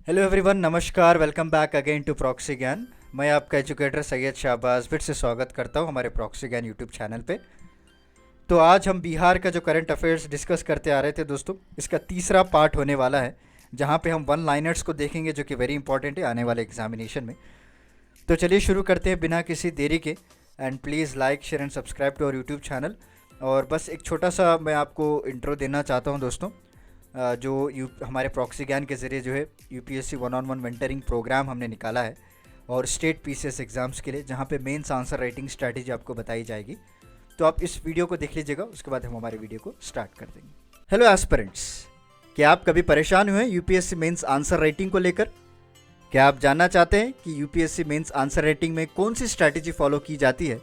Hello everyone, नमस्कार। Welcome back again to proxy Gyan. मैं आपका एजुकेटर सैयद शाहबाज फिर से स्वागत करता हूं हमारे प्रॉक्सी ज्ञान यूट्यूब चैनल पे। तो आज हम बिहार का जो करंट अफेयर्स डिस्कस करते आ रहे थे दोस्तों, इसका तीसरा पार्ट होने वाला है, जहां पे हम वन लाइनर्स को देखेंगे जो कि वेरी इंपॉर्टेंट है आने वाले एग्जामिनेशन में। तो चलिए शुरू करते हैं बिना किसी देरी के। And please like share and subscribe to our YouTube channel. और बस एक छोटा सा मैं आपको इंट्रो देना चाहता हूं दोस्तों। हमारे प्रॉक्सी ज्ञान के ज़रिए जो है UPSC one on one mentoring programme हमने निकाला है, और स्टेट पीसीएस एग्ज़ाम्स के लिए, जहाँ पे मेंस आंसर राइटिंग स्ट्रैटेजी आपको बताई जाएगी। तो आप इस वीडियो को देख लीजिएगा, उसके बाद हम हमारे वीडियो को स्टार्ट कर देंगे। हेलो एस्पिरेंट्स, क्या आप कभी परेशान हुए यूपीएससी मेंस आंसर राइटिंग को लेकर? क्या आप जानना चाहते हैं कि यूपीएससी मेंस आंसर राइटिंग में कौन सी स्ट्रैटेजी फॉलो की जाती है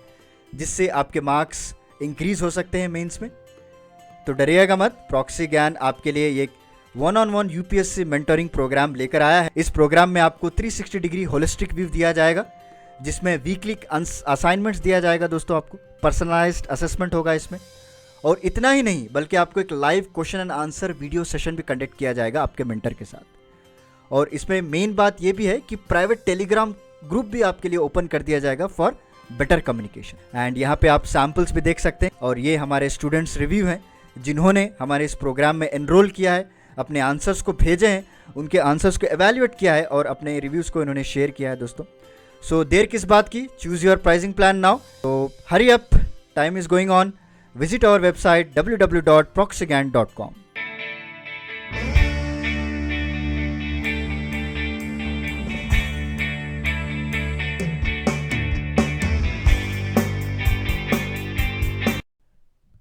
जिससे आपके मार्क्स इंक्रीज हो सकते हैं मेंस में? तो डरिएगा मत, प्रॉक्सी ज्ञान आपके लिए एक one on one UPSC mentoring programme लेकर आया है। इस प्रोग्राम में आपको 360 डिग्री होलिस्टिक व्यू दिया जाएगा, जिसमें वीकली असाइनमेंट्स दिया जाएगा दोस्तों, आपको पर्सनलाइज्ड असेसमेंट होगा इसमें। और इतना ही नहीं, बल्कि आपको एक live question and answer video session भी कंडक्ट किया जाएगा आपके मेंटर के साथ। और इसमें मेन बात यह भी है कि प्राइवेट टेलीग्राम ग्रुप भी आपके लिए ओपन कर दिया जाएगा फॉर बेटर कम्युनिकेशन। एंड यहाँ पे आप सैम्पल्स भी देख सकते हैं, और ये हमारे स्टूडेंट्स रिव्यू हैं जिन्होंने हमारे इस प्रोग्राम में एनरोल किया है, अपने आंसर्स को भेजे हैं, उनके आंसर्स को एवेल्युएट किया है और अपने रिव्यूज़ को इन्होंने शेयर किया है दोस्तों। सो देर किस बात की, choose your pricing plan now. तो hurry up, time is going on. Visit our website www.proxygyan.com।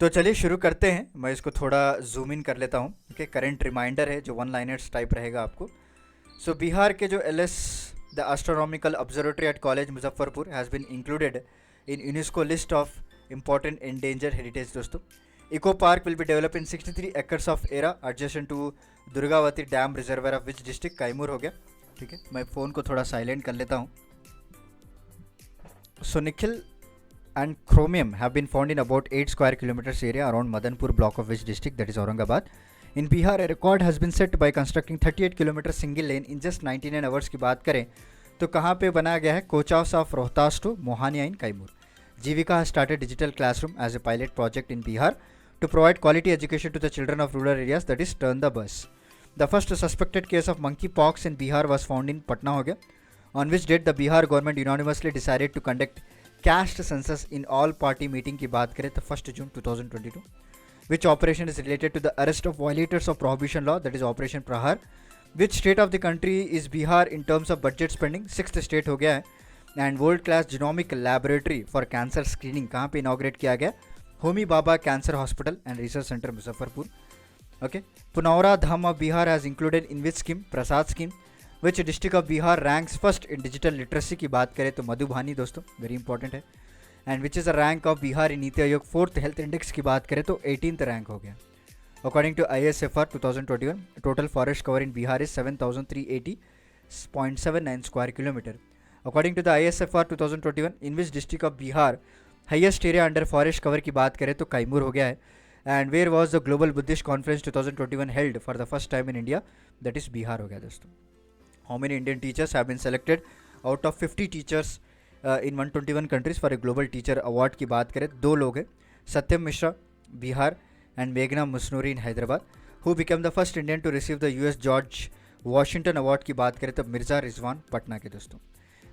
तो चलिए शुरू करते हैं। मैं इसको थोड़ा जूम इन कर लेता हूँ। ओके, करंट रिमाइंडर है जो वन लाइनर्स टाइप रहेगा आपको। सो बिहार के जो L S the astronomical observatory at college Muzaffarpur has been included in UNESCO list of important endanger heritage दोस्तों। Eco park will be develop in 63 acres of area adjacent to Durgavati dam reservoir of which district? Kaimur हो गया। ठीक है, मैं phone को थोड़ा silent कर लेता हूँ। सो Nikhil and chromium have been found in about 8 square kilometers area around Madanpur block of which district? That is Aurangabad. In Bihar, a record has been set by constructing 38 kilometer single lane in just 99 hours की बात करें तो कहाँ पे बनाया गया है? Kochas of Rohtas to Mohania in Kaimur. Jeevika has started digital classroom as a pilot project in Bihar to provide quality education to the children of rural areas, that is turn the bus. The first suspected case of monkeypox in Bihar was found in Patna हो गया, on which date the Bihar government unanimously decided to conduct caste census in all party meeting की बात करें तो 1 June 2022. Which operation is related to the arrest of violators of prohibition law, that is Operation Prahar? Which state of the country is Bihar in terms of budget spending? 6th state हो गया है. And world class genomic laboratory for cancer screening कहाँ पे inaugurate किया गया? Homi Bhabha cancer hospital and research centre Muzaffarpur. Okay, Punaura Dham of Bihar has included in which scheme? Prasad scheme. Which district of Bihar ranks first in digital literacy की बात करें तो मधुबनी दोस्तों, वेरी इंपॉर्टेंट है। And which is a rank of Bihar in NITI Aayog 4th health index की बात करें तो 18th रैंक हो गया। According to ISFR 2021, total forest cover in Bihar is 7380.79 square kilometre. According to the ISFR 2021, in which district of Bihar highest area under forest cover की बात करें तो कैमूर हो गया है। And where was the global Buddhist conference 2021 held for the first time in India? That is Bihar हो गया दोस्तों। How many Indian teachers have been selected out of 50 teachers in 121 countries for a global teacher award की बात करें? 2 लोग हैं, सत्यम Mishra Bihar and मेघना Musunuri in Hyderabad. Who become the first Indian to receive the US George Washington award की बात करें तो मिर्जा रिजवान पटना के दोस्तों।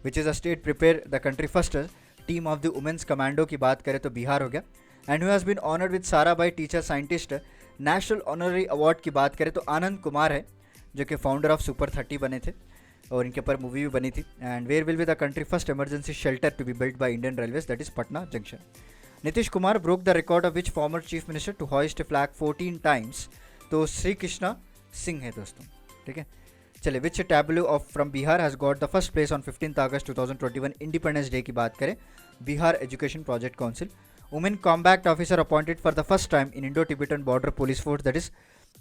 Which is a state prepare the country first team of the women's commando की बात करें तो बिहार हो गया। And who has been honoured with Sarabhai teacher scientist national honorary award की बात करें तो आनंद कुमार है, जो कि फाउंडर ऑफ सुपर 30 बने थे और इनके ऊपर मूवी भी बनी थी। And where will be the country first emergency shelter to be built by Indian railways? That is Patna junction. Nitish Kumar broke the record of which former chief minister to hoist flag 14 times? तो श्री कृष्णा सिंह है दोस्तों। ठीक है, चलिए, which tableau of from Bihar has got the first place on 15 August 2021 independence day की बात करें? Bihar education project council. Women combat officer appointed for the first time in Indo Tibetan border police force? That is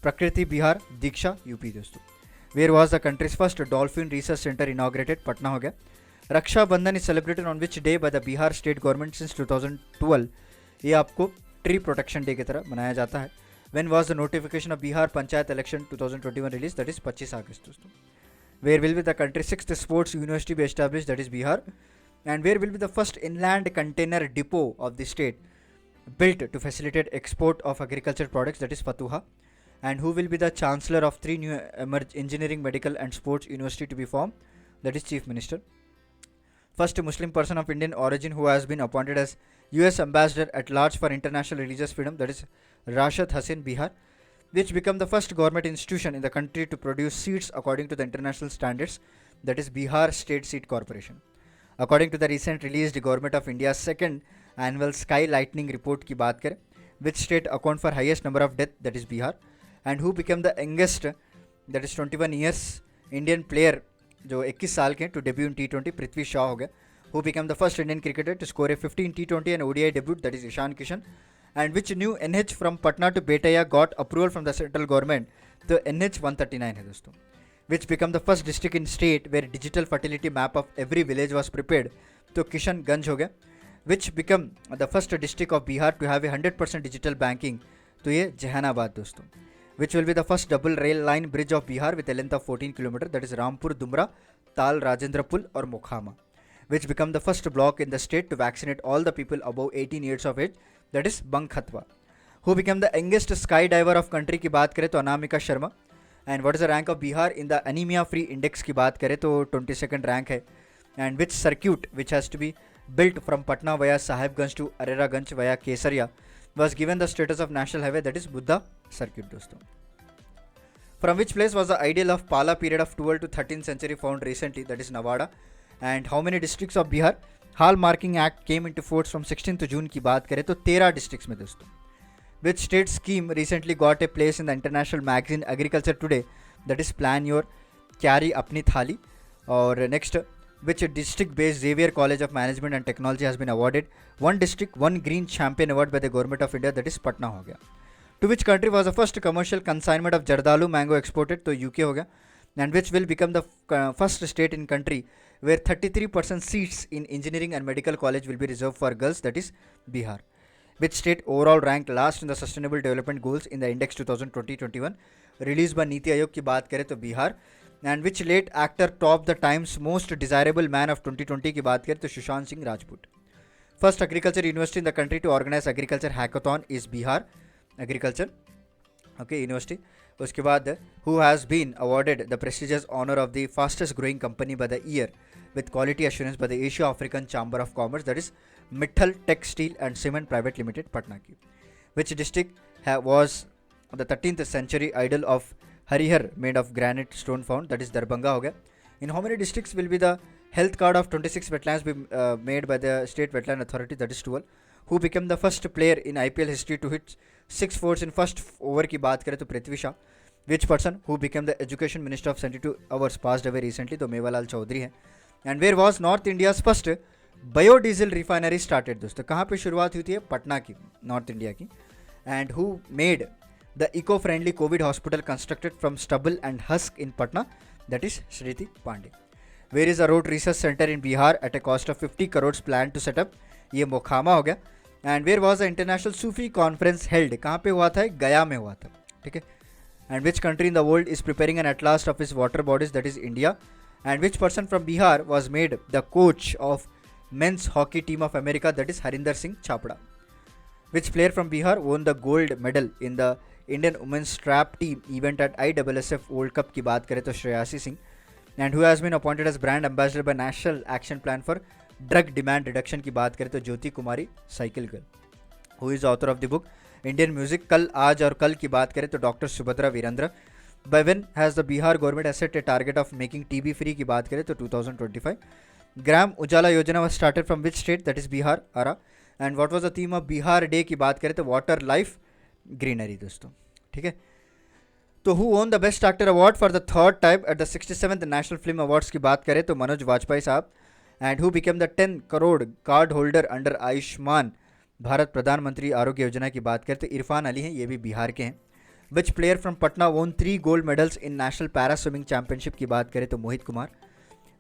Prakriti Bihar Diksha UP दोस्तों। Where was the country's first dolphin research centre inaugurated? Patna हो गया। Rakshabandhan is celebrated on which day by the Bihar state government since 2012? ये आपको tree protection day की तरह मनाया जाता है। When was the notification of Bihar panchayat election 2021 release? That is 25 अगस्त दोस्तों। Where will be the country's sixth sports university be established, that is Bihar. And where will be the first inland container depot of the state built to facilitate export of agriculture products, that is Fatuha. And who will be the chancellor of three new engineering, medical and sports university to be formed, that is Chief Minister. First Muslim person of Indian origin who has been appointed as US ambassador at large for international religious freedom, that is Rashad Hassan, Bihar. Which became the first government institution in the country to produce seeds according to the international standards, that is Bihar State Seed Corporation. According to the recent released Government of India's second annual Sky Lightning report की बात करें, which state account for highest number of death, that is Bihar. And who became the youngest, that is 21 years Indian player जो 21 साल के to debut in T20, Prithvi Shaw हो गया. Who became the first Indian cricketer to score a 50 in T20 and ODI debut, that is Ishan Kishan. And which new NH from Patna to Betaya got approval from the central government, तो NH 139 है दोस्तों. Which became the first district in state where digital fertility map of every village was prepared, तो किशनगंज हो गया. Which became the first district of Bihar to have a 100% digital banking, तो ये जहानाबाद दोस्तों. Which will be the first double rail line bridge of Bihar with a length of 14 km, that is Rampur Dumra, Tal Rajendra Pul और Mokhama. Which become the first block in the state to vaccinate all the people above 18 years of age, that is Bankhatwa. Who became the youngest skydiver of country की बात करें तो Anamika Sharma. And what is the rank of Bihar in the anemia free index की बात करें तो 22nd rank है. And which circuit which has to be built from Patna via Sahibganj to Areraganj via Kesaria was given the status of national highway, that is Buddha circuit दोस्तों. From which place was the ideal of Pala period of 12th to 13th century found recently, that is Nawada. And how many districts of Bihar hallmarking act came into force from 16 June की बात करें तो 13 districts में दोस्तों. Which state scheme recently got a place in the international magazine agriculture today, that is plan your carry अपनी थाली. और next, which district based Xavier college of management and technology has been awarded 1 district 1 green champion award by the government of India, that is Patna हो गया. To which country was the first commercial consignment of Jardalu mango exported, तो UK हो गया. And which will become the first state in country where 33% seats in engineering and medical college will be reserved for girls, that is Bihar. Which state overall ranked last in the sustainable development goals in the index 2020-21 released by NITI Aayog की बात करें तो Bihar. And which late actor topped the times most desirable man of 2020 की बात करें तो Sushant Singh Rajput. First agriculture university in the country to organize agriculture hackathon is Bihar agriculture university. उसके बाद who has been awarded the prestigious honor of the fastest growing company by the year with quality assurance by the Asia African Chamber of Commerce, that is Mittal Textile and Cement Private Limited, Patna की. Which district was the 13th century idol of Harihar made of granite stone found, that is Darbhanga हो गया. In how many districts will be the health card of 26 wetlands be made by the state wetland authority, that is 12. Who became the first player in IPL history to hit 6 fours in first over की बात करें तो पृथ्वी शा. Which person who became the education minister of 72 hours passed away recently, तो मेवालाल चौधरी है. And where was North India's first biodiesel refinery started दोस्तों, कहाँ पे शुरुआत हुई थी? पटना की, नॉर्थ इंडिया की. And who made the eco-friendly COVID hospital constructed from stubble and husk in Patna, that is Shriti Pandey. Where is a road research center in Bihar at a cost of 50 crores planned to set up, ये मोखामा हो गया. And where was the international Sufi conference held, कहाँ पे हुआ था? गया में हुआ था, ठीक है. And which country in the world is preparing an atlas of its water bodies, that is India. And which person from Bihar was made the coach of men's hockey team of America, that is Harinder Singh Chapda. Which player from Bihar won the gold medal in the Indian women's trap team event at ISSF World Cup की बात करें तो Shreyasi Singh. And who has been appointed as brand ambassador by National Action Plan for Drug Demand Reduction की बात करें तो Jyoti Kumari cycle girl. Who is the author of the book Indian Music, कल आज और कल की बात करें तो doctor Subhadra Virendra. By when has the Bihar government has set a target of making TB free की बात करें तो 2025. ग्राम उजाला योजना was started from which state, that is Bihar, Ara. And what was the theme of Bihar Day की बात करें तो water, life, greenery दोस्तों, ठीक है. तो who won the best actor award for the third time at the 67th National Film Awards की बात करें तो मनोज वाजपेयी साहब. And who became the 10 crore card holder under Ayushman Bharat प्रधानमंत्री आरोग्य योजना की बात करें तो इरफान अली हैं, ये भी बिहार के हैं. Which player from Patna won 3 gold medals in National Para Swimming Championship की बात करें तो Mohit Kumar.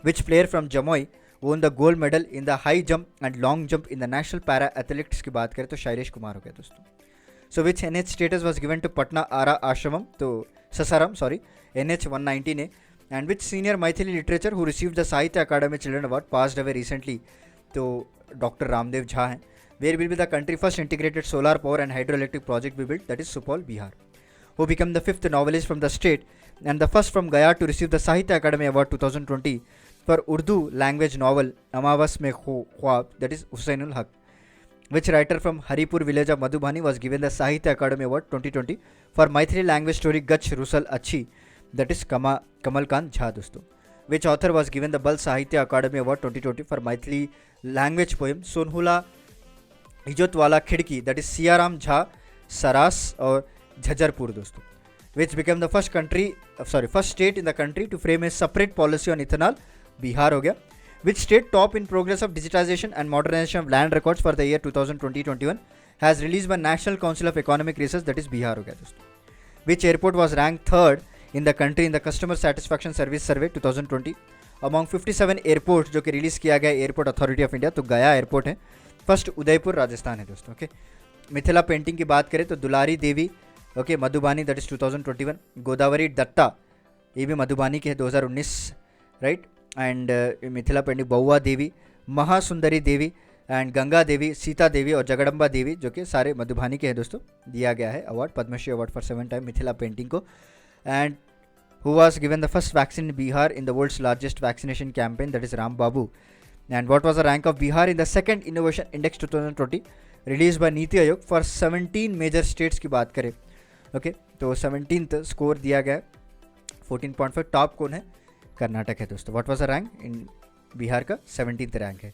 Which player from Jamui won the gold medal in the high jump and long jump in the National Para Athletics की बात करें तो शैलेश कुमार हो गया दोस्तों. So which NH status was given to Patna Ara Ashramam, तो ससाराम सॉरी NH 190 ने. And which senior Maithili literature who receive the Sahitya Akademi children award passed away recently, तो डॉक्टर रामदेव झा हैं. Where will be the country first integrated solar power and hydro electric project be built, that is Supaul, Bihar. Who become the fifth novelist from the state and the first from Gaya to receive the Sahitya Academy Award 2020 for Urdu language novel Amavas Mein Khwab, that is Husainul Haq. Which writer from Haripur village of Madhubani was given the Sahitya Academy Award 2020 for Maithili language story Gach Rusal Achi, that is Kamal Kant Jha दोस्तों. Which author was given the Bal Sahitya Academy Award 2020 for Maithili language poem Sonhula Ijotwala Khidki, that is Siyaram Jha Saras और Jhajarpur दोस्तों. Which became the first state in the country to frame a separate policy on ethanol, Bihar हो गया. Which state top in progress of digitization and modernization of land records for the year 2020-21 has released by National Council of Economic Research, that is Bihar हो गया दोस्तों. Which airport was ranked third in the country in the Customer Satisfaction Service Survey 2020 among 57 airports जो कि release किया गया airport authority of India, तो गया airport है. फर्स्ट उदयपुर राजस्थान है दोस्तों. ओके, मिथिला पेंटिंग की बात करें तो Dulari Devi, okay, Madhubani, that is 2021. Godavari Dutta, ये भी मधुबानी के है, 2019, राइट. एंड मिथिला पेंटिंग बउआ देवी, महासुंदरी देवी एंड गंगा देवी, सीता देवी और जगदम्बा देवी, जो कि सारे मधुबानी के हैं दोस्तों. दिया गया है award, Padmashri award for 7 time Mithila painting को. And who was given the first vaccine in Bihar in the world's largest vaccination campaign, that is Ram Babu. And what was the rank of Bihar in the second innovation index 2020 release by NITI Aayog for 17 major states की बात करें. Okay, तो 17th score दिया गया, 14.5. Top कौन है? कर्नाटक है दोस्तों. What was the rank in Bihar का? 17th रैंक है.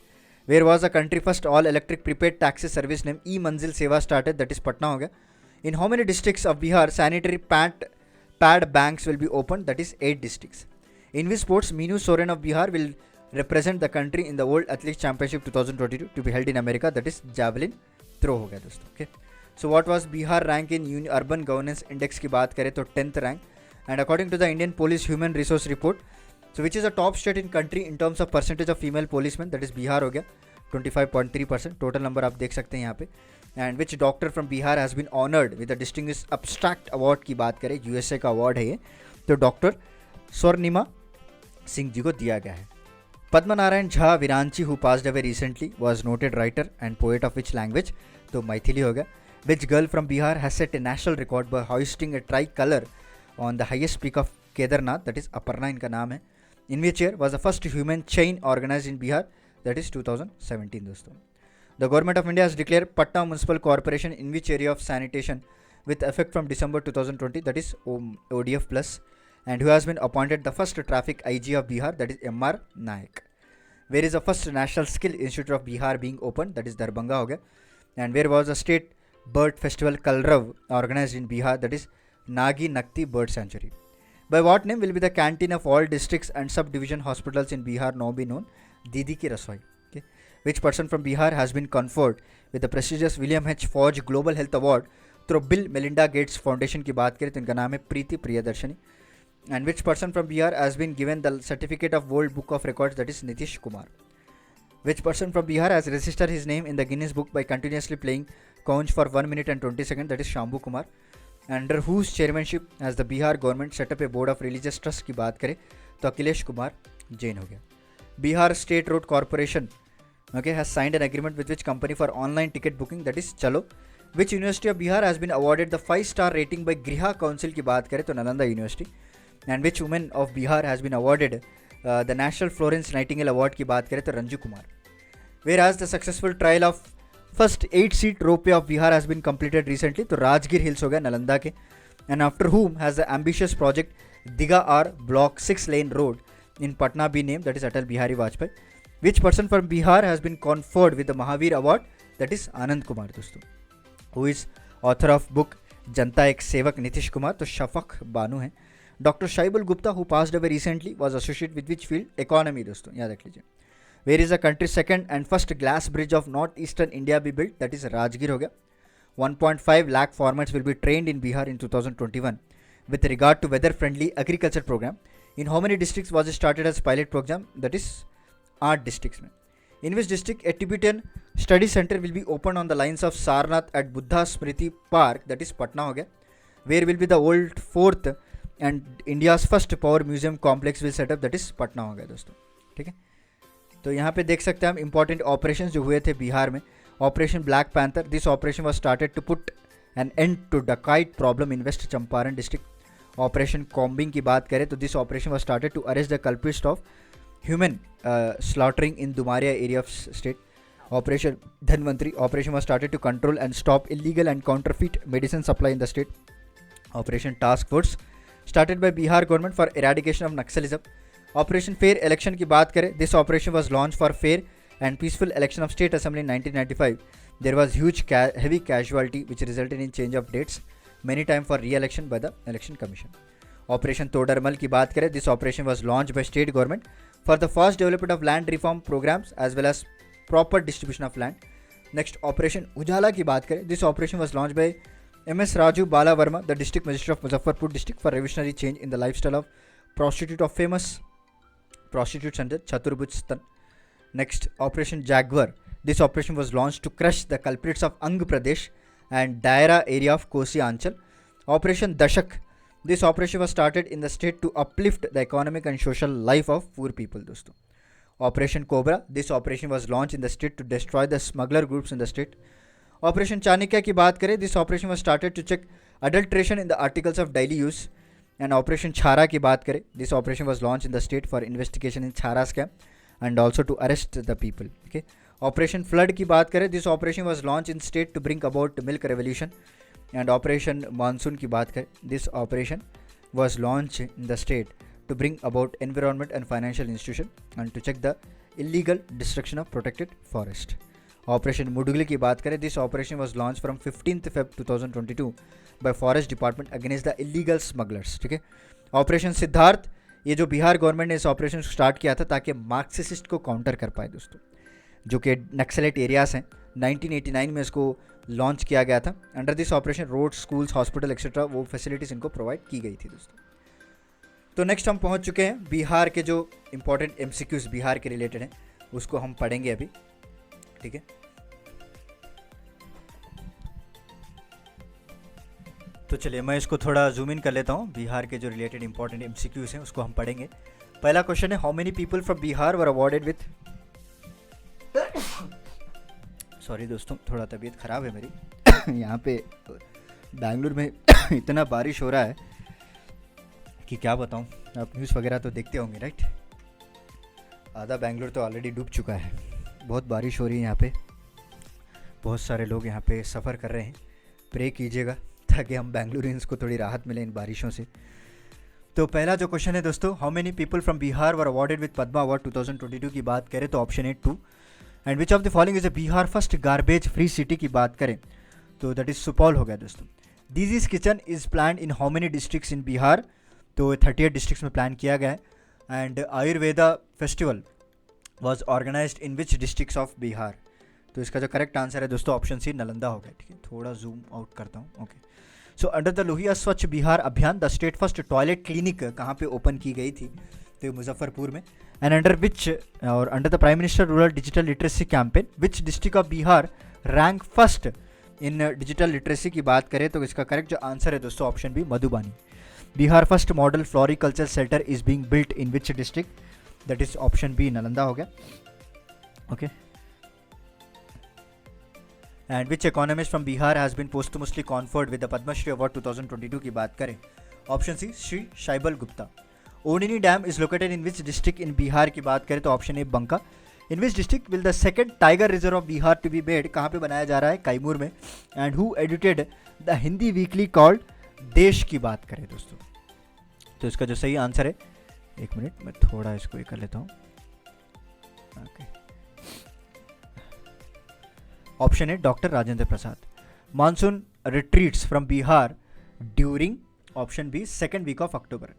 Where was the country first all electric prepaid taxi service name E Manzil Seva started, that is Patna हो गया. In how many districts of Bihar sanitary pad banks will be open, that is 8 districts. In which sports Meenu Soren of Bihar will represent the country in the World Athletics Championship 2022 to be held in America, that is javelin throw हो गया दोस्तों. Okay, so what was Bihar rank in urban governance index की बात करें तो 10th rank. And according to the Indian police human resource report, so which is a top state in country in terms of percentage of female policeman, that is Bihar हो गया, 25.3%. Total number आप देख सकते हैं यहाँ पे. And which doctor from Bihar has been honoured with the distinguish abstract award की बात करें, यूएसए का अवार्ड है ये, तो डॉक्टर स्वर्णिमा सिंह जी को दिया गया है. Padmanarayan Jha Viranchi who passed away recently was noted writer and poet of which language, तो मैथिली हो गया. Which girl from Bihar has set a national record by hoisting a tricolour on the highest peak of Kedarnath, that is Aparna इनका नाम है. In which year was the first human chain organise in Bihar, that is 2017 दोस्तों. The government of India has declare Patna municipal corporation in which area of sanitation with effect from December 2020, that is ODF plus, and who has been appointed the first traffic IG of Bihar, that is MR Naik. Where is the first National Skill Institute of Bihar being opened, that is Darbhanga ho gaya. And where was the state bird festival Kalrav organized in Bihar, that is Nagi Nakti Bird Sanctuary. By what name will be the canteen of all districts and subdivision hospitals in Bihar now be known? Didi Ki Rasoi. Okay. Which person from Bihar has been conferred with the prestigious William H. Fauj Global Health Award through Bill Melinda Gates Foundation की बात करें तो इनका नाम है प्रीति Priyadarshini. And which person from Bihar has been given the certificate of World Book of Records, that is Nitish Kumar. Which person from Bihar has registered his name in the Guinness Book by continuously playing conch for 1 minute and 20 seconds, that is Shambhu Kumar. Under whose chairmanship has the Bihar government set up a board of religious trust की बात करें तो अखिलेश कुमार जैन हो गया. Bihar State Road Corporation has signed an agreement with which company for online ticket booking, that is Chalo. Which University of Bihar has been awarded the 5-star rating by Griha Council की बात करें तो Nalanda university. And which woman of Bihar has been awarded the National Florence Nightingale Award की बात करें तो Ranju Kumar. Whereas the successful trial of first 8-seat ropeway of Bihar has been completed recently, तो Rajgir hills हो गया नालंदा के. And after whom has the ambitious project Digha R Block 6 Lane Road in Patna been named, that is Atal Bihari Vajpayee. Which person from Bihar has been conferred with the Mahavir Award, that is Anand Kumar दोस्तों. Who is author of book जनता एक सेवक, नीतीश कुमार, तो शफक बानू है. Doctor Shaibul Gupta who passed away recently was associated with which field, economy दोस्तों, याद रख लीजिए. Where is the country second and first glass bridge of north eastern India be built, that is Rajgir हो गया. 1.5 lakh farmers will be trained in Bihar in 2021 with regard to weather friendly agriculture program. In how many districts was it started as pilot program, that is 8 districts में. In which district a Tibetan study center will be opened on the lines of Sarnath at Buddha Smriti Park, that is Patna हो गया. Where will be the old fourth and India's first power museum complex will set up, that is Patna हो गया दोस्तों, ठीक है। तो यहाँ पे देख सकते हैं हम इंपॉर्टेंट ऑपरेशन जो हुए थे बिहार में। Operation black panther, this operation was started to put an end to dacoit problem in west Champaran district. Operation combing की बात करें तो this operation was started to arrest the culprits of human slaughtering in Dumaria area of state. Operation Dhanvantari, operation was started to control and stop illegal and counterfeit medicine supply in the state. Operation task force started by Bihar government for eradication of Naxalism. Operation fair election की बात करें, this operation was launch for fair and peaceful election of state assembly in 1995. There was huge heavy casualty which resulted in change of dates many time for re-election by the election commission. Operation Todarmal की बात करें, this operation was launch by state government for the first development of land reform programmes as well as proper distribution of land. Next operation Ujala की बात करें, this operation was launch by MS Raju Bala Verma, the district magistrate of Muzaffarpur district, for revolutionary change in the lifestyle of prostitute of famous prostitutes under Chaturbhuj Stan. Next, Operation Jaguar. This operation was launched to crush the culprits of Ang Pradesh and Daira area of Kosi Anchal. Operation Dashak. This operation was started in the state to uplift the economic and social life of poor people. दोस्तों, Operation Cobra. This operation was launched in the state to destroy the smuggler groups in the state. Operation Chanakya की बात करें, this operation was started to check adulteration in the articles of daily use. And operation Chara की बात करें, this operation was launch in the state for investigation in Chara scam and also to arrest the people. Okay, operation flood की बात करें, this operation was launch in state to bring about milk revolution. And operation monsoon की बात करें, this operation was launch in the state to bring about environment and financial institution and to check the illegal destruction of protected forest. Operation Mudugali की बात करें, this operation was launch from 15 Feb 2022 by forest department against the illegal smugglers. ठीक है, operation Siddharth, ये जो Bihar government ने इस operation को स्टार्ट किया था ताकि मार्क्सिस्ट को काउंटर कर पाए दोस्तों, जो कि नक्सलेट एरियाज हैं। 1989 में इसको लॉन्च किया गया था। Under this operation road, schools, hospital etcetera वो फैसिलिटीज़ इनको प्रोवाइड की गई थी दोस्तों। तो नेक्स्ट हम पहुंच चुके हैं बिहार के जो इंपॉर्टेंट MCQs बिहार के रिलेटेड हैं उसको हम पढ़ेंगे अभी। ठीक है, तो चलिए मैं इसको थोड़ा जूम इन कर लेता हूँ। बिहार के जो रिलेटेड इंपॉर्टेंट MCQs हैं उसको हम पढ़ेंगे। पहला क्वेश्चन है, how many people from Bihar were awarded with, sorry दोस्तों थोड़ा तबीयत ख़राब है मेरी यहाँ पे बेंगलुरु में इतना बारिश हो रहा है कि क्या बताऊँ। आप न्यूज़ वगैरह तो देखते होंगे राइट, आधा बेंगलुरु तो ऑलरेडी डूब चुका है। बहुत बारिश हो रही है यहाँ पे, बहुत सारे लोग यहाँ पे सफ़र कर रहे हैं। प्रे कीजिएगा ताकि हम बेंगलुरुइंस को थोड़ी राहत मिले इन बारिशों से। तो पहला जो क्वेश्चन है दोस्तों, how many people from Bihar were awarded with Padma award 2022 की बात करें तो ऑप्शन है 2। And which of the following is a Bihar first garbage free city की बात करें तो दैट इज सुपौल हो गया दोस्तों। Disease kitchen is plan in how many districts in Bihar, तो 38 डिस्ट्रिक्ट्स में प्लान किया गया है। And Ayurveda festival was organised in which districts of Bihar, तो इसका जो करेक्ट आंसर है दोस्तों ऑप्शन सी नलंदा हो गया। ठीक है, थोड़ा जूम आउट करता हूँ। Okay, so under the Lohia स्वच्छ बिहार अभियान the state first toilet clinic कहाँ पे ओपन की गई थी, तो मुजफ्फरपुर में। एंड अंडर विच और under the prime minister rural digital literacy campaign which district of Bihar rank first in digital literacy की बात करें तो इसका करेक्ट जो आंसर है दोस्तों option B Madhubani. Bihar first model floriculture centre is being built in which district, that is option B Nalanda हो गया। Okay, and which economist from Bihar has been posthumously conferred with the Padmashri award 2022 की बात करें, ऑप्शन सी श्री शैबल गुप्ता। ओनिनी dam is located in which district in Bihar की बात करें तो option A Banka. In which district will the second tiger reserve of Bihar to be made, कहाँ पे बनाया जा रहा है, कैमूर में। And who edited the Hindi weekly called Desh ki बात करें दोस्तों, तो इसका जो सही आंसर है, एक मिनट मैं थोड़ा इसको कर लेता हूँ। ओके, ऑप्शन है doctor Rajendra Prasad. Monsoon retreats from Bihar during, option B second week of October.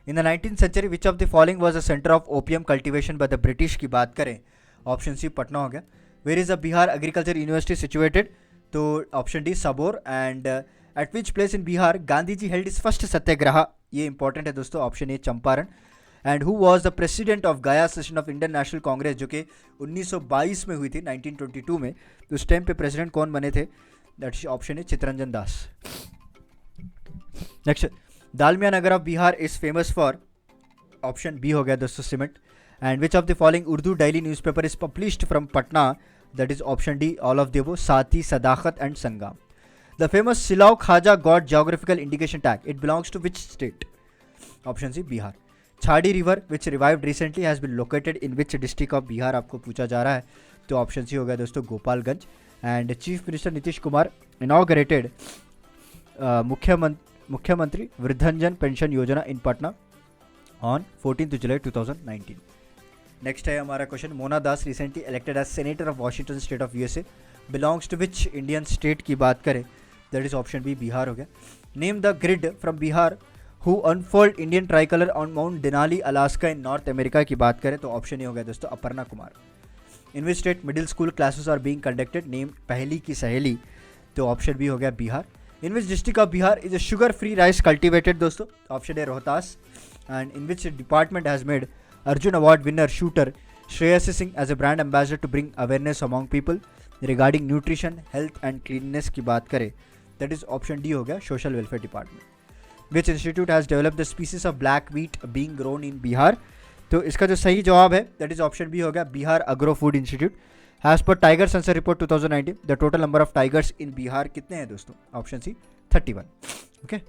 In the 19th century which of the following was a centre of opium cultivation by the British की बात करें, ऑप्शन सी पटना हो गया। Where is a Bihar agriculture university situated, तो option D Sabour. And at which place in Bihar Gandhi ji held is first satyagraha, ये important है दोस्तों, option A Champaran. And who was the president of Gaya session of Indian National Congress, जो कि 1922 में हुई थी 1922 में, तो उस टाइम पे प्रेसिडेंट कौन बने थे, दैट ऑप्शन है Chittaranjan Das. Next, Dalmia Nagar of Bihar is famous for, option B हो गया दोस्तों cement. And which of the following Urdu daily newspaper is published from Patna, that is option D all of the above, Saathi, Sadaqat and Sangam. The famous Silao khaja got geographical indication tag, it belongs to which state? Option C Bihar. Chhari river which revived recently has been located in which district of Bihar, आपको पूछा जा रहा है. तो option C हो गया दोस्तों Gopalganj. And chief minister Nitish Kumar inaugurated Mukhyamantri Vriddhjan pension Yojana in Patna on 14 July 2019. Next है हमारा question. Mona Das recently elected as senator of Washington state of USA, belongs to which Indian state की बात करें, that is option B Bihar हो गया. Name the grid from Bihar who unfold Indian tricolour on Mount Denali Alaska in North America की बात करें, तो option A हो गया दोस्तों Aparna Kumar. In which state middle school classes are being conducted, name पहली की सहेली, तो ऑप्शन बी हो गया Bihar. In which district of Bihar is a sugar free rice cultivated, दोस्तों option A Rohtas. And in which department has made Arjun award winner shooter Shreyasi Singh as a brand ambassador to bring awareness among people regarding nutrition, health and cleanness की बात करें, that is option D हो गया social welfare department. Which institute has developed the species of black wheat being grown in Bihar, तो इसका जो सही जवाब है दैट इज ऑप्शन बी हो गया Bihar agro food institute. As per tiger census report 2019 the total number of tigers in Bihar कितने हैं दोस्तों, ऑप्शन सी 31. ओके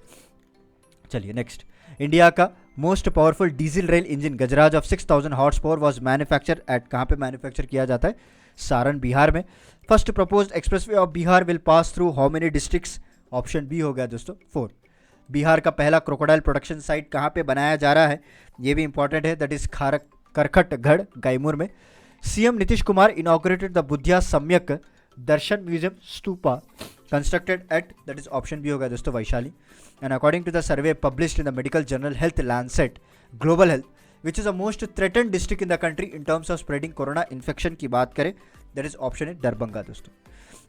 चलिए नेक्स्ट. इंडिया का most powerful diesel rail engine Gajraj of 6000 horse power was manufacture at, कहाँ पे manufacture किया जाता है, सारण बिहार में. First proposed expressway of Bihar will pass through how many districts, option B हो गया दोस्तों 4. बिहार का पहला क्रोकोडाइल प्रोडक्शन साइट कहाँ पे बनाया जा रहा है, ये भी इंपॉर्टेंट है, दैट इज करखटगढ़ गाइमुर में. CM Nitish Kumar inaugurated the Buddha Samyak Darshan museum stupa constructed at, that is option B होगा दोस्तों Vaishali. And according to the survey published in the medical journal health Lancet Global Health, which is the most threatened district in the country in terms of spreading corona infection की बात करें, that is option A Darbhanga दोस्तों.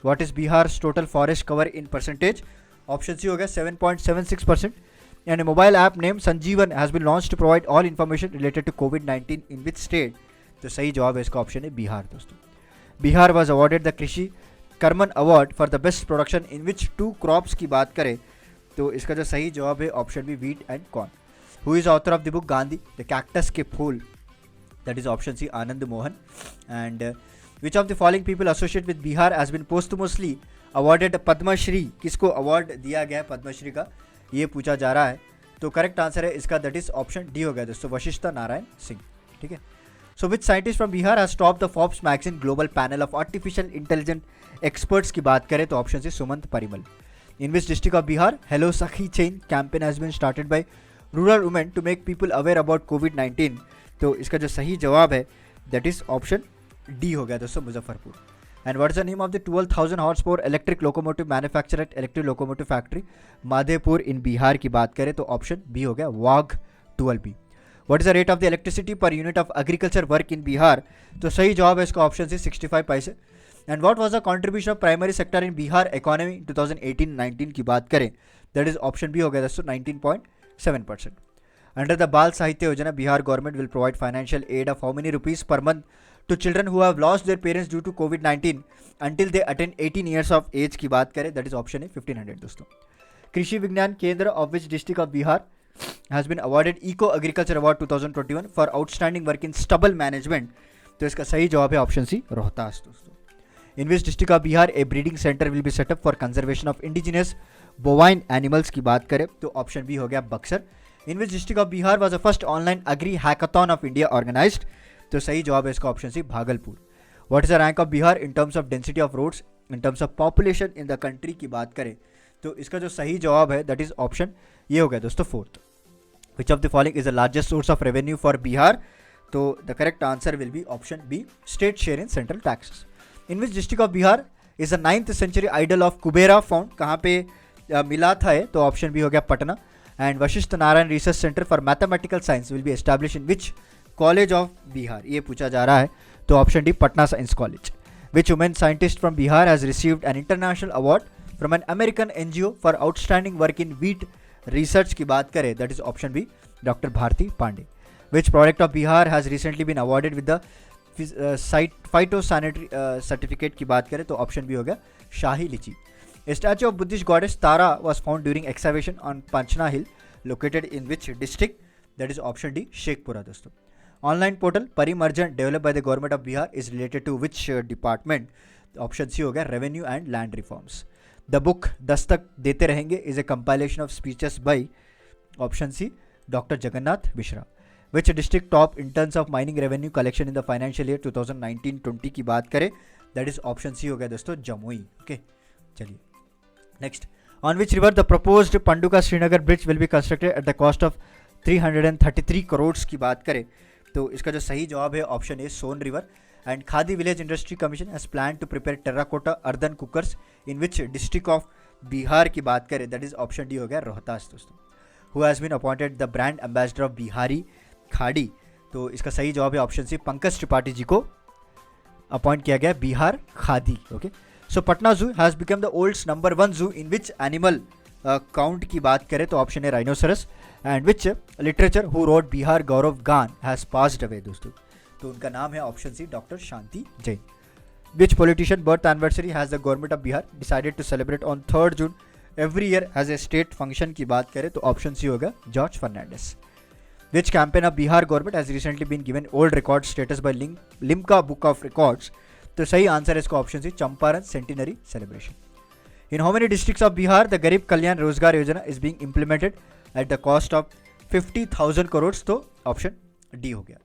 What is Bihar total forest cover in percentage, option C हो गया 7.76%. And a mobile app name Sanjeevan has been launch to provide all information related to कोविड-19 in which state, तो सही जवाब है इसका ऑप्शन है बिहार दोस्तों. Bihar was awarded the Krishi Karman award for the best production in which 2 crops की बात करें, तो इसका जो सही जवाब है option B wheat and corn. Who is author of the book Gandhi the cactus के फूल, that is option C Anand Mohan. And which of the following people associate with Bihar has been posthumously awarded Padmashri, किसको अवार्ड दिया गया है पद्मश्री का, ये पूछा जा रहा है. तो करेक्ट आंसर है इसका दैट इज ऑप्शन डी हो गया दोस्तों वशिष्ठ नारायण सिंह. ठीक है. So which scientist from Bihar has top the Forbes magazine global panel of artificial intelligent experts की बात करें, तो option C Sumant Parimal. In which district of Bihar hello Sakhi chain campaign has been started by rural women to make people aware about कोविड-19, तो इसका जो सही जवाब है दैट इज ऑप्शन डी हो गया दोस्तों Muzaffarpur. And what is the name of the 12,000 horse power electric locomotive manufacture at electric locomotive factory Madhepura in Bihar की बात करें, तो ऑप्शन बी हो गया वाघ 12B. What is the rate of the electricity per unit of agriculture work in Bihar, तो सही जवाब है इसका ऑप्शन सी 65 पैसे. And what was the contribution of primary sector in Bihar economy 2018-19 की बात करें, दैट इज ऑप्शन बी हो गया दोस्तों 19.7%. अंडर द बाल साहित्य योजना Bihar government will provide financial aid of how many rupees per month to children who have lost their parents due to COVID-19 until they attain 18 years of age की बात करें, that is option A 1500 दोस्तों. कृषि विज्ञान केंद्र of which district of Bihar has been awarded Eco Agriculture Award 2021 for outstanding work in stubble management, तो इसका सही जवाब है ऑप्शन सी रोहतास दोस्तों. In which district of Bihar a breeding center will be set up for conservation of indigenous bovine animals की बात करें, तो ऑप्शन बी हो गया Buxar. In which district of Bihar was the first online agri hackathon of India organized, तो सही जवाब है इसका option C Bhagalpur. What is the rank of Bihar in terms of density of roads in terms of population in the country की बात करें, तो इसका जो सही जवाब है दैट इज ऑप्शन ये हो गया दोस्तों 4th. Which of the following is the largest source of revenue for Bihar, तो the correct answer will be option B state share in central taxes. In which district of Bihar is the 9th century idol of Kubera found, कहाँ पे मिला था है, तो option B हो गया Patna. And Vashishtha Narayan research centre for mathematical science will be establish in which college of Bihar, ये पूछा जा रहा है, तो option D Patna science college. Which women scientist from Bihar has received an international award from an American NGO for outstanding work in wheat research की बात करें, that is option B doctor Bharti Pandey. Which product of Bihar has recently been awarded with the phytosanitary certificate की बात करें, तो option B हो गया शाही लीची. A statue of Buddhist goddess Tara was found during excavation on Panchna Hill located in which district, that is option D Sheikhpura दोस्तों. Online portal Parimarjan develop by the government of Bihar is related to which department, option C हो गया revenue and land reforms. The book दस्तक देते रहेंगे is a compilation of speeches by, option C doctor Jagannath Mishra. Which district top in terms of mining revenue collection in the financial year 2019-20 की बात करें, that is option C हो गया दोस्तों Jamui. Okay चलिए next. On which river the proposed Panduka Srinagar bridge will be constructed at the cost of 333 crore की बात करें तो इसका जो सही जवाब है option A Son river. And Khadi village industry commission has plan to prepare terracotta earthen cookers in which district of Bihar की बात करें, दैट इज ऑप्शन डी हो गया रोहतास दोस्तों. Who has been appointed the brand ambassador of Bihari Khadi, तो इसका सही जवाब है ऑप्शन सी पंकज त्रिपाठी जी को अपॉइंट किया गया Bihar Khadi. Okay so Patna zoo has become the oldest number 1 zoo in which animal count की बात करें तो ऑप्शन है rhinoceros. And which literature who wrote Bihar Gaurav Gaan has passed away दोस्तों, तो उनका नाम है option C doctor Shanti Jain. Which politician birth anniversary has the government of Bihar decided to celebrate on 3 June every year has a state function की बात करें तो option C होगा George Fernandes. Which campaign of Bihar government has recently been given old record status by Limca Book of Records? तो सही answer है इसका option C Champaran centenary celebration. In how many districts of Bihar the Garib Kalyan Rozgar Yojana is being implemented at the cost of 50,000 crores? तो option D हो गया.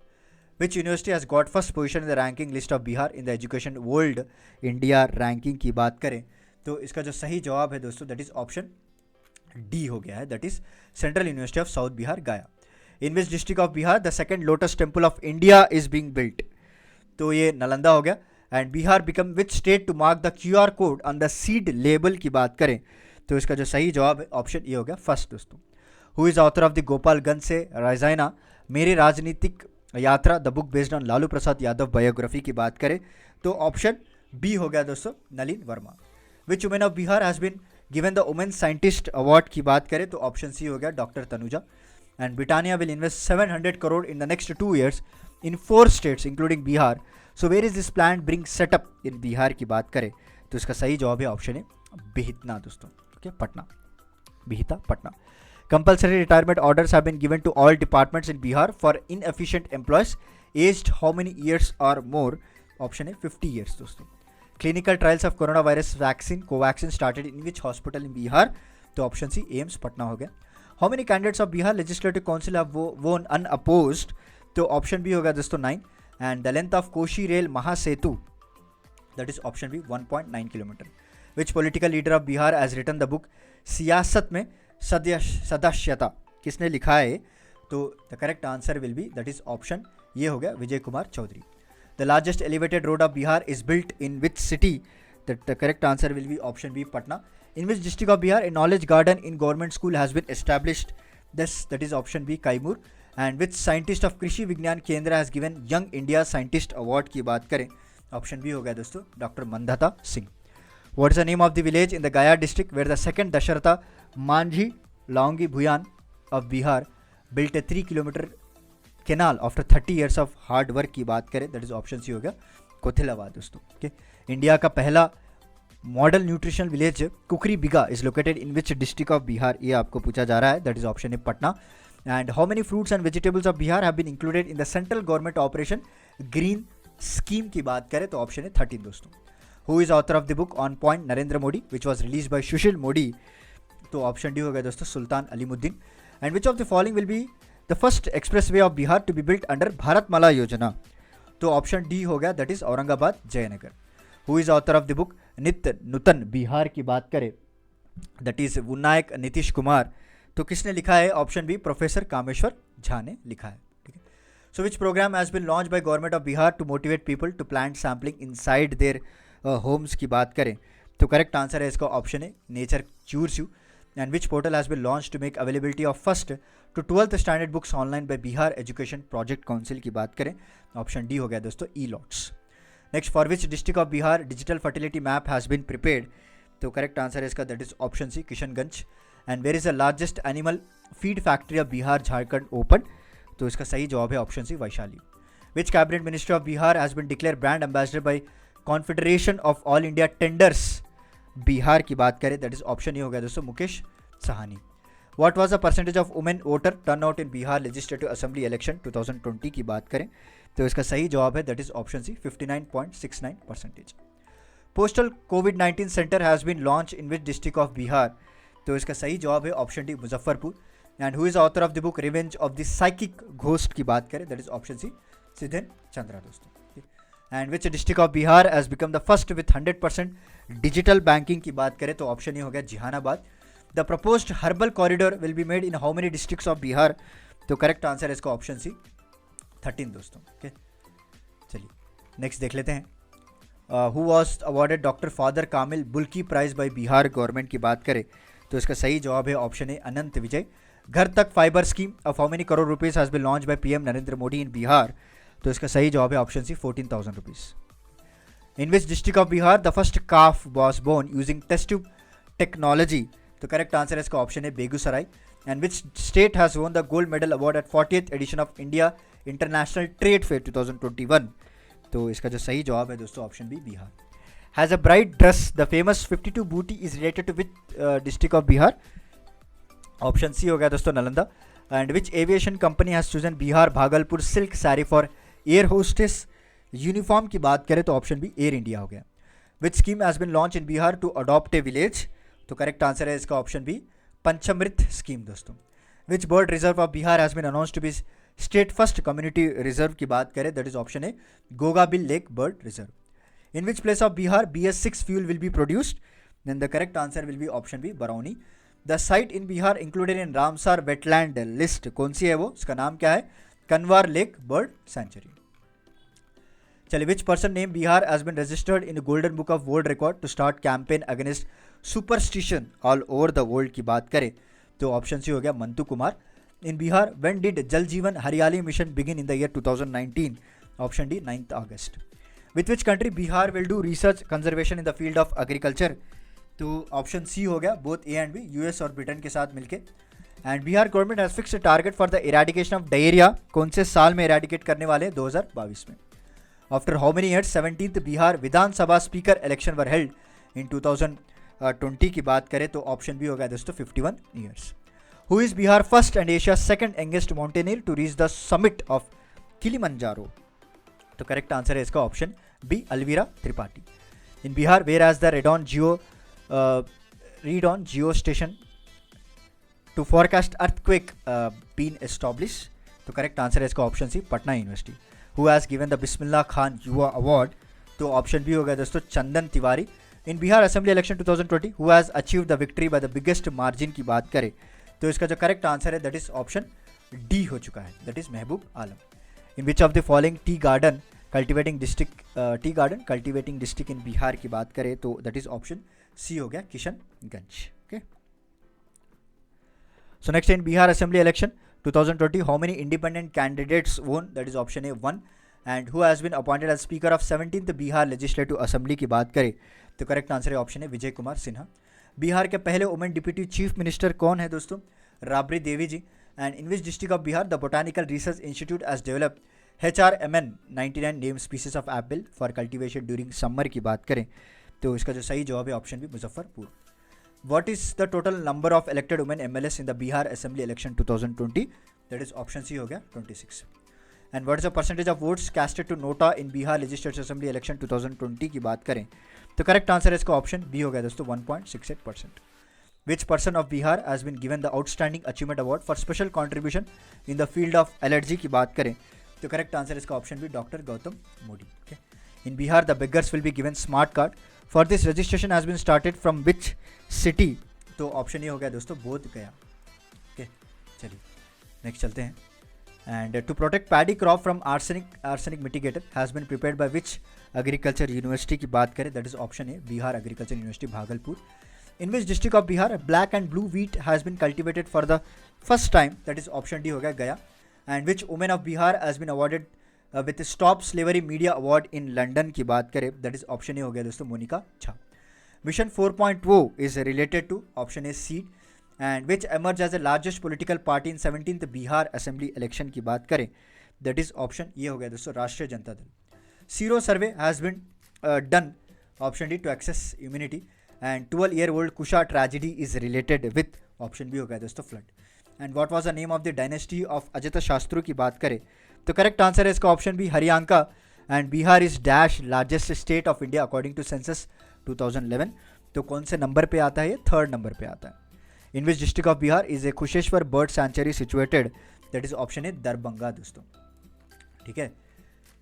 Which university has got first position in the ranking list of Bihar in the Education World India ranking की बात करें तो इसका जो सही जवाब है दोस्तों दैट इज ऑप्शन डी हो गया है, that is central university of south Bihar गया. In which district of Bihar the second lotus temple of India is being built? तो ये नालंदा हो गया. And Bihar become which state to mark the QR code on the seed label की बात करें तो इसका जो सही जवाब है ऑप्शन ए हो गया फर्स्ट दोस्तों. Who is author of the Gopalganj से राजाइना मेरे राजनीतिक यात्रा, the book based on Lalu Prasad Yadav biography की बात करें तो ऑप्शन बी हो गया दोस्तों Nalin Verma. Which women of Bihar has been given the women scientist award की बात करें तो ऑप्शन सी हो गया doctor Tanuja. And Britannia will invest 700 crore in the next 2 years in 4 states including Bihar. So where is this plan being set up in Bihar की बात करें तो इसका सही जवाब है ऑप्शन है बिहितना दोस्तों. Okay Patna, Bihta Patna. Compulsory retirement orders have been given to all departments in Bihar for inefficient employees aged how many years or more? Option है 50 years दोस्तों. Clinical trials of coronavirus vaccine Covaxin started in which hospital in Bihar? तो option सी AIIMS Patna हो गया. How many candidates of Bihar Legislative Council have won unopposed? तो option B होगा दोस्तों 9. And the length of Kosi rail Mahasetu that is option B 1.9 kilometre. Which political leader of Bihar has written the book सियासत में सदस्यता, किसने लिखा है तो the correct answer will be that is option ये हो गया Vijay Kumar Chaudhary. The largest elevated road of Bihar is built in which city, the correct answer will be option B Patna. In which district of Bihar a knowledge garden in government school has been established? That is option B Kaimur. And which scientist of कृषि विज्ञान केंद्र has given Young India Scientist Award की बात करें option B हो गया दोस्तों doctor Mandhata Singh. What is the name of the village in the Gaya district where the second Dasharatha Manjhi Laongi Bhuyan of Bihar built a 3 kilometer canal after 30 years of hard work की बात करें that is option C हो गया कोथिलावा दोस्तों. Okay India का पहला model nutritional village Kukri Bigha is located in which district of Bihar, ये आपको पूछा जा रहा है that is option A Patna. And how many fruits and vegetables of Bihar have been included in the central government operation green scheme की बात करें तो ऑप्शन है 13 दोस्तों. Who is author of the book on point Narendra Modi which was release by Sushil Modi, तो option D हो गया दोस्तों सुल्तान Alimuddin. And which of the following will be the first expressway of Bihar to be built under Bharatmala Yojana, तो option D हो गया that is Aurangabad Jaynagar. Who is author of the book Nitya Nutan Bihar की बात करें दैट इज विनायक नीतीश कुमार, तो किसने लिखा है option B professor Kameshwar Jha ने लिखा है. ठीक है. So which program has been launch by government of Bihar to motivate people to plant sampling inside their homes की बात करें तो करेक्ट आंसर है इसका ऑप्शन है nature cures you. And which portal has been launch to make availability of first to 12th standard books online by Bihar education project council की बात करें ऑप्शन डी हो गया दोस्तों E lots. Next for which district of Bihar digital fertility map has been prepared, तो correct answer है इसका that is option C Kishanganj. And where is the largest animal feed factory of Bihar Jharkhand open, तो इसका सही जवाब है option C Vaishali. Which cabinet minister of Bihar has been declare brand ambassador by confederation of all India traders Bihar की बात करें that is option A हो गया दोस्तों Mukesh Sahani. What was the percentage of women voter turn out in Bihar legislative assembly election 2020 की बात करें तो इसका सही जवाब है that is option C 59.69%। Postal कोविड-19 centre has been launch in which district of Bihar, तो इसका सही जवाब है option D Muzaffarpur. And who is author of the book revenge of the psychic ghost की बात करें that is option C Siddhen Chandra दोस्तों। And which district of Bihar has become the first with 100% digital banking की बात करें तो ऑप्शन ये हो गया Jehanabad. The proposed herbal corridor will be made in how many districts of Bihar, तो करेक्ट आंसर है इसका ऑप्शन सी 13 दोस्तों। ओके चलिए नेक्स्ट देख लेते हैं। Who was awarded doctor father Camille Bulcke prize by Bihar government की बात करें तो इसका सही जवाब है ऑप्शन ए अनंत विजय। घर तक fibre scheme of how many crore rupees has been launch by PM Narendra Modi in Bihar, तो इसका सही जवाब है option C 14,000 rupees. In which district of Bihar the first calf was born using test tube technology, तो करेक्ट आंसर है इसका ऑप्शन है Begusarai. And which state has won the gold medal award at 40th edition of India international trade fair 2021, तो इसका जो सही जवाब है दोस्तों option B Bihar. Has a bright dress the famous 52 buti is related to which district of Bihar, option C हो गया दोस्तों Nalanda. And which aviation company has chosen Bihar Bhagalpur silk sari for air hostess uniform की बात करें तो ऑप्शन बी एयर इंडिया हो गया। Which scheme has been launch in Bihar to adopt a village, तो करेक्ट आंसर है इसका ऑप्शन बी पंचमृत स्कीम दोस्तों। Which bird reserve of Bihar has been announced to be state first community reserve की बात करें that is option A Gogabil lake bird reserve. In which place of Bihar BS6 fuel will be produced, then the correct answer will be option B Barauni. The site in Bihar included in Ramsar wetland list कौन सी है वो, उसका नाम क्या है, कनवार lake bird sanctuary. चलिए which person name Bihar has been registered in golden book of world record to start campaign against superstition all over the world की बात करें तो ऑप्शन सी हो गया Mantu Kumar. In Bihar when did Jal Jeevan Hariyali mission begin in the year 2019, option D 9 August. With which country Bihar will do research conservation in the field of agriculture, तो option C हो गया both A and B, US और Britain के साथ मिलके। And Bihar government has fixed target for the eradication of diarrhoea, कौन से साल में इरेडिकेट करने वाले 2022 में। After how many years 17th Bihar Vidhan Sabha speaker election were held in 2020 की बात करें तो ऑप्शन बी हो गया दोस्तों 51 years. Who is Bihar first and Asia second youngest mountaineer to reach the summit of Kilimanjaro, तो करेक्ट आंसर है इसका option B Alvira Tripathi. In Bihar where as the radon geo station to forecast earthquake been establish, तो correct answer है इसका option C Patna university. Who has given the Bismillah Khan Yuva award, तो option B हो गया दोस्तों Chandan Tiwari. In Bihar assembly election 2020 who has achieve the victory by the biggest margin की बात करें तो इसका जो करेक्ट आंसर है दैट इज ऑप्शन डी हो चुका है, that is Mahboob Alam. In which of the following tea garden cultivating district in Bihar की बात करें तो दैट इज ऑप्शन सी हो गया Kishanganj. Okay so next in Bihar assembly election 2020 how many independent candidates won, that is option A 1, and who has been appointed as speaker of 17th Bihar legislative assembly की बात करें तो करेक्ट आंसर है option है विजय कुमार सिन्हा। बिहार के पहले वुमेन डिप्यूटी चीफ मिनिस्टर कौन है दोस्तों, Rabri Devi ji. And in which district of Bihar the botanical research institute has developed HRMN 99 name species of apple for cultivation during summer की बात करें तो इसका जो सही जवाब है option B Muzaffarpur. What is the total number of elected women MLAs in the Bihar Assembly election 2020? That is option C हो गया 26. And what is the percentage of votes casted to Nota in Bihar Legislative Assembly election 2020 की बात करें तो correct answer है इसका option B हो गया दोस्तों 1.68%. Which person of Bihar has been given the outstanding achievement award for special contribution in the field of allergy की बात करें तो करेक्ट आंसर इसका option B doctor Gautam Modi. Okay. In Bihar the beggars will be given smart card. For this registration has been started from which city, तो option ये हो गया दोस्तों बोध गया। ओके चलिए नेक्स्ट चलते हैं। And to protect paddy crop from arsenic mitigator has been prepared by which agriculture university की बात करें that is option A Bihar agriculture university Bhagalpur. In which district of Bihar black and blue wheat has been cultivated for the first time that is option D हो गया Gaya. And which women of Bihar has been awarded with stop slavery media award in London की बात करें that is option A हो गया दोस्तों Monika Jha. Mission 4.0 is related to option A seed and which emerge as the largest political party in 17th Bihar assembly election की बात करें that is option ये हो गया दोस्तों Rashtriya Janata Dal. Sero survey has been done option D to access immunity and 12-year-old Kusha tragedy is related with, option B हो गया दोस्तों flood. And what was the name of the dynasty of Ajatashatru की बात करें तो करेक्ट आंसर है इसका option B Haryanka. And Bihar is dash largest state of India according to census 2011. तो कौन से नंबर पे आता है? ये 3rd नंबर पे आता है. In which district of Bihar is a Kusheshwar bird sanctuary situated, that is option A Darbhanga दोस्तों. ठीक है,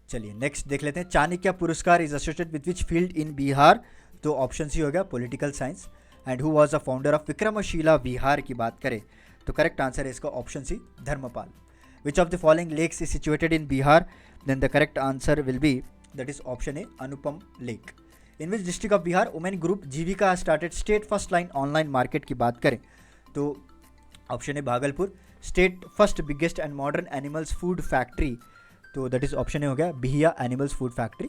चलिए नेक्स्ट देख लेते हैं. Chanakya Puraskar is associated with which field in Bihar, तो ऑप्शन सी हो गया political science. And who was the founder of Vikramshila Bihar की बात करें तो करेक्ट आंसर है इसका option C Dharmapal. Which of the following lakes is situated in Bihar, then the correct answer will be that is option A Anupam lake. In which district of Bihar women group Jeevika started state first line online market की बात करें तो option A Bhagalpur. State first biggest and modern animals food factory, तो that is option A हो गया Bihiya animals food factory.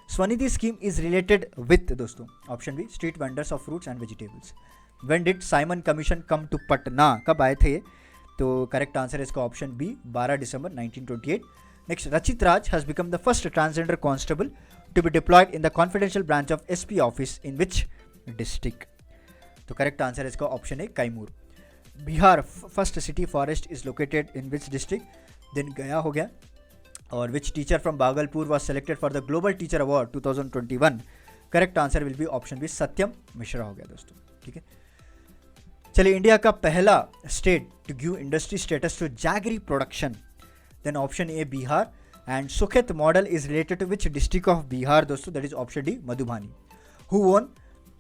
Svanidhi scheme is related with दोस्तों, option B street vendors of fruits and vegetables. When did Simon commission come to Patna, कब आए थे ये? तो correct answer है इसका option B 12 December 1928. Next, Rachit Raj has become the first transgender constable to be deployed in the confidential branch of SP office in which district? तो correct answer है इसका ऑप्शन है Kaimur. Bihar first city forest is located in which district, then Gaya हो गया. और which teacher from Bhagalpur was selected for the global teacher award 2021, correct answer will be option B Satyam Mishra हो गया दोस्तों. ठीक है, चलिए इंडिया का पहला state to give industry status to jaggery production, then option A Bihar. And Sukhet model is related to which district of Bihar दोस्तों, that is option D Madhubani. Who won